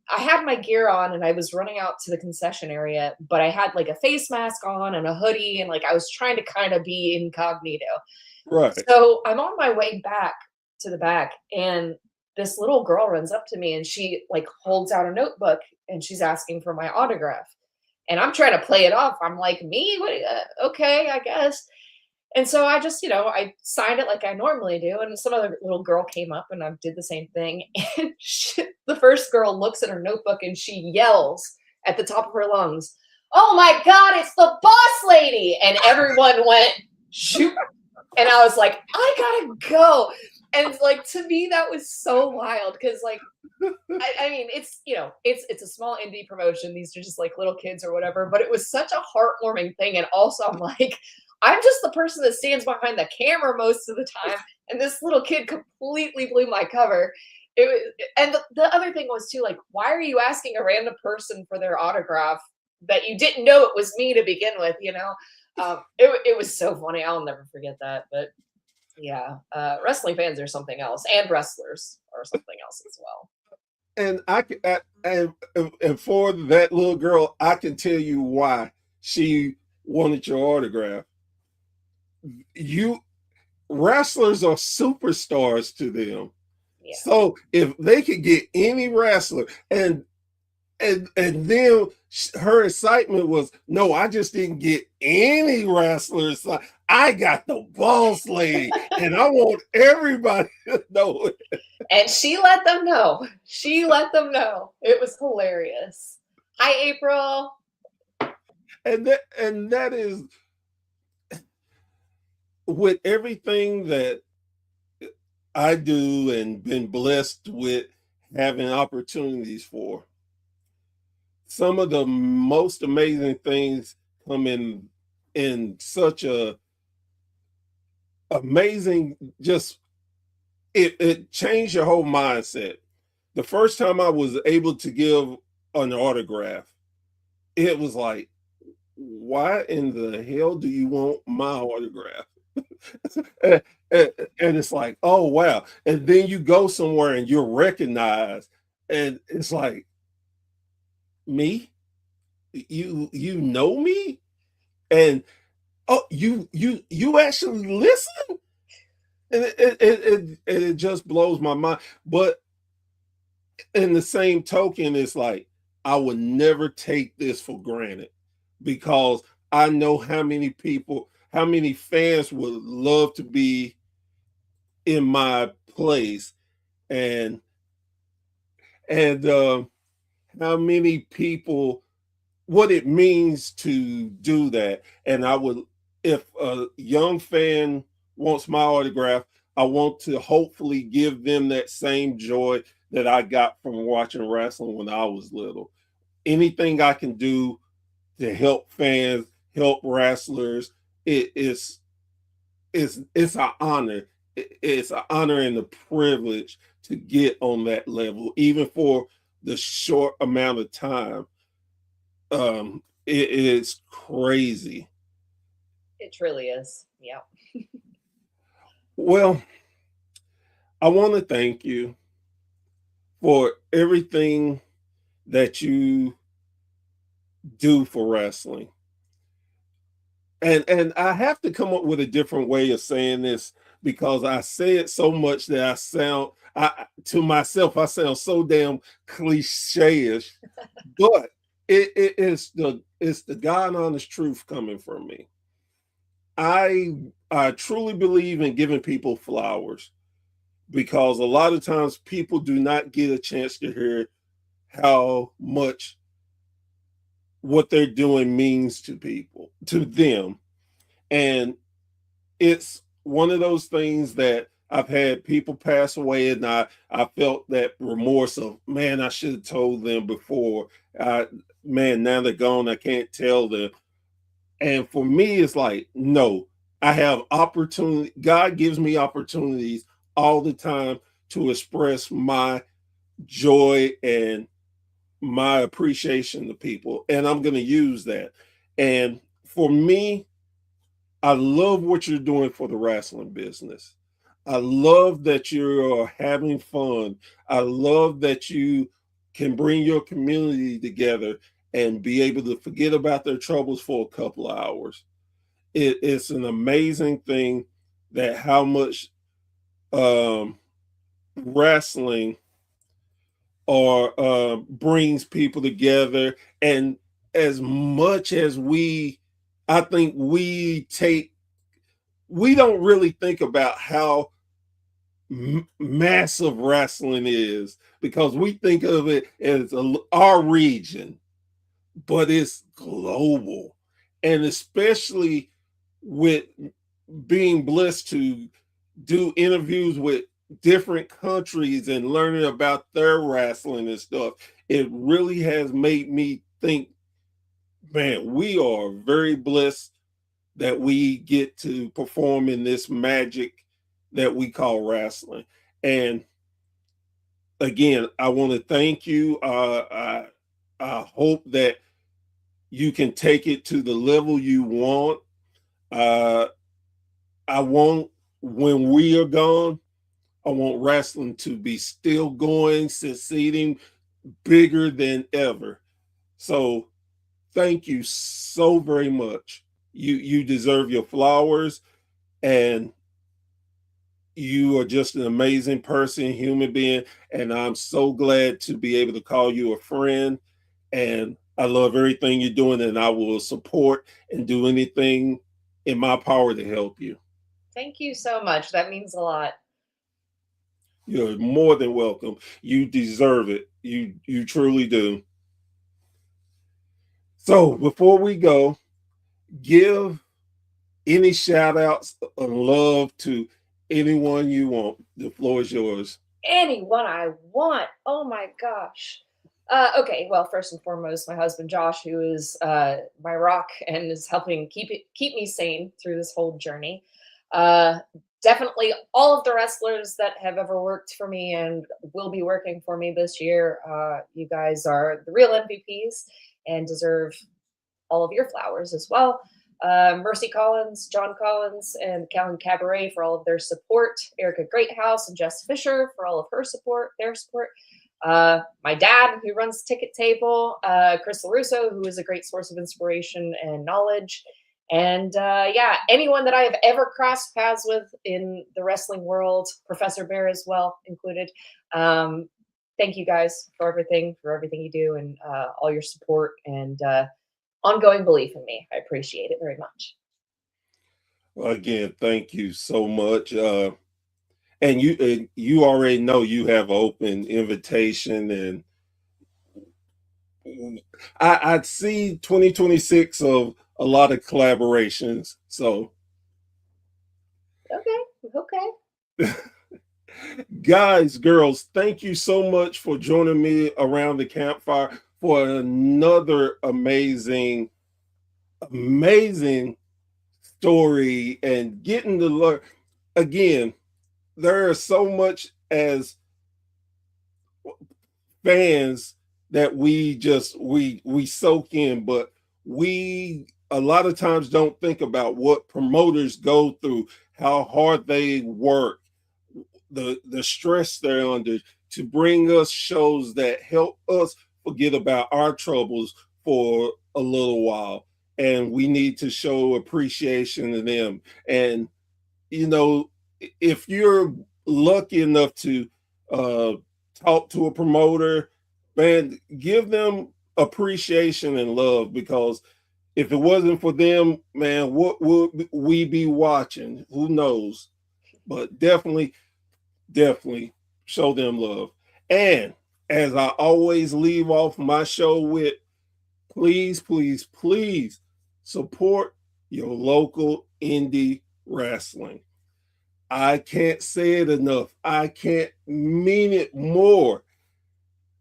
I had my gear on and I was running out to the concession area, but I had like a face mask on and a hoodie, and like I was trying to kind of be incognito. Right. So I'm on my way back to the back, and this little girl runs up to me and she like holds out a notebook and she's asking for my autograph. And I'm trying to play it off. I'm like, me? What, okay, I guess. And so I just, you know, I signed it like I normally do. And some other little girl came up and I did the same thing. And the first girl looks at her notebook and she yells at the top of her lungs, oh my God, it's the boss lady. And everyone went, shoot. And I was like, I gotta go. And it's like, to me, that was so wild because, like, I mean, it's, you know, it's a small indie promotion. These are just like little kids or whatever, but it was such a heartwarming thing. And also, I'm like, I'm just the person that stands behind the camera most of the time, and this little kid completely blew my cover. It was, and the other thing was too, like, why are you asking a random person for their autograph that you didn't know it was me to begin with? You know, it was so funny. I'll never forget that. But yeah, wrestling fans are something else, and wrestlers are something else as well. And and for that little girl, I can tell you why she wanted your autograph. you wrestlers are superstars to them. Yeah. So if they could get any wrestler, and then her excitement was, no, I just didn't get any wrestlers. I got the boss lady, and I want everybody to know it. And she let them know. She let them know. It was hilarious. Hi, April. And that is with everything that I do and been blessed with having opportunities for. Some of the most amazing things come in such a amazing, just it changed your whole mindset. The first time I was able to give an autograph, it was like, why in the hell do you want my autograph? and, and it's like, oh wow. And then you go somewhere and you're recognized, and it's like, me? You know me? And oh, you actually listen? And it just blows my mind. But in the same token, it's like I would never take this for granted, because I know how many people, how many fans would love to be in my place, and and how many people, what it means to do that. And I would, if a young fan wants my autograph, I want to hopefully give them that same joy that I got from watching wrestling when I was little. Anything I can do to help fans, help wrestlers, it's an honor. It's an honor and a privilege to get on that level, even for the short amount of time. It is crazy. It truly is. Yeah. Well, I want to thank you for everything that you do for wrestling. And I have to come up with a different way of saying this, because I say it so much that I sound, to myself, I sound so damn cliche-ish, but it's the God honest truth coming from me. I truly believe in giving people flowers, because a lot of times people do not get a chance to hear how much what they're doing means to people, to them. And it's one of those things that I've had people pass away, and I felt that remorse of, man, I should have told them before. Man, now they're gone, I can't tell them. And for me, it's like, no, I have opportunity. God gives me opportunities all the time to express my joy and my appreciation to people. And I'm going to use that. And for me, I love what you're doing for the wrestling business. I love that you're having fun. I love that you can bring your community together and be able to forget about their troubles for a couple of hours. It's an amazing thing that how much wrestling or brings people together. And as much as I think we don't really think about how massive wrestling is, because we think of it as our region, but it's global. And especially with being blessed to do interviews with different countries and learning about their wrestling and stuff, it really has made me think, man, we are very blessed that we get to perform in this magic that we call wrestling. And again, I want to thank you. I hope that you can take it to the level you want. Uh, I want, when we are gone, I want wrestling to be still going, succeeding, bigger than ever. So thank you so very much. You deserve your flowers. and you are just an amazing person, human being, and I'm so glad to be able to call you a friend. And I love everything you're doing, and I will support and do anything in my power to help you. Thank you so much. That means a lot. You're more than welcome. You deserve it. You truly do. So before we go, give any shout outs of love to anyone you want. The floor is yours. Anyone I want. Oh my gosh. Okay, well, first and foremost, my husband Josh, who is my rock and is helping keep me sane through this whole journey. Uh, Definitely all of the wrestlers that have ever worked for me and will be working for me this year. You guys are the real MVPs and deserve all of your flowers as well. Mercy Collins, John Collins, and Callan Cabaret for all of their support. Erica Greathouse and Jess Fisher for all of her support, their support. My dad, who runs Ticket Table, Chris LaRusso, who is a great source of inspiration and knowledge. And yeah, anyone that I have ever crossed paths with in the wrestling world, Professor Bear as well included. Thank you guys for everything you do, and all your support and ongoing belief in me. I appreciate it very much. Well, again, thank you so much. And you already know you have an open invitation, and I'd see 2026 of a lot of collaborations. So Okay. guys, girls, thank you so much for joining me around the campfire for another amazing story and getting to learn. Again, there is so much as fans that we soak in, but we a lot of times don't think about what promoters go through, how hard they work, the stress they're under to bring us shows that help us forget about our troubles for a little while. And we need to show appreciation to them. And you know, if you're lucky enough to uh, talk to a promoter, man, give them appreciation and love, because if it wasn't for them, man, what would we be watching? Who knows? But definitely show them love. And as I always leave off my show with, please support your local indie wrestling. I can't say it enough. I can't mean it more.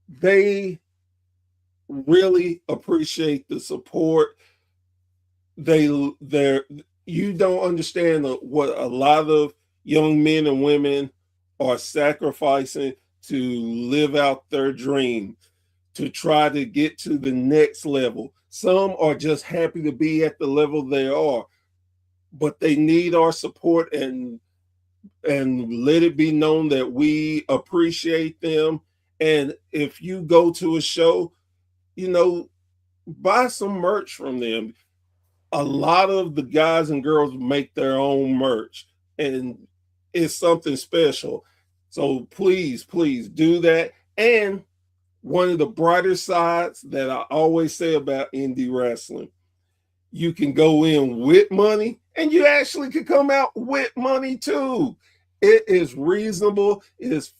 They really appreciate the support. They're you don't understand what a lot of young men and women are sacrificing to live out their dream, to try to get to the next level. Some are just happy to be at the level they are, but they need our support, and let it be known that we appreciate them. And if you go to a show, you know, buy some merch from them. A lot of the guys and girls make their own merch, and it's something special. So please do that. And one of the brighter sides that I always say about indie wrestling, you can go in with money and you actually can come out with money too. It is reasonable, it's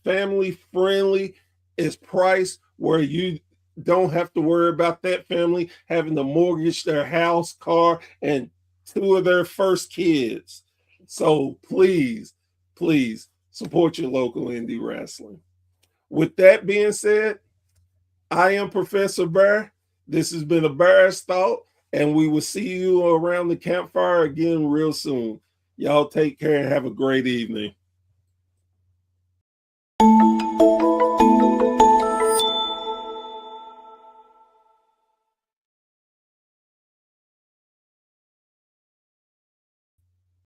family friendly, it's priced where you don't have to worry about that family having to mortgage their house, car, and two of their first kids. So please support your local indie wrestling. With that being said, I am Professor Bear. This has been a Bear's Thought, and we will see you around the campfire again real soon. Y'all take care and have a great evening.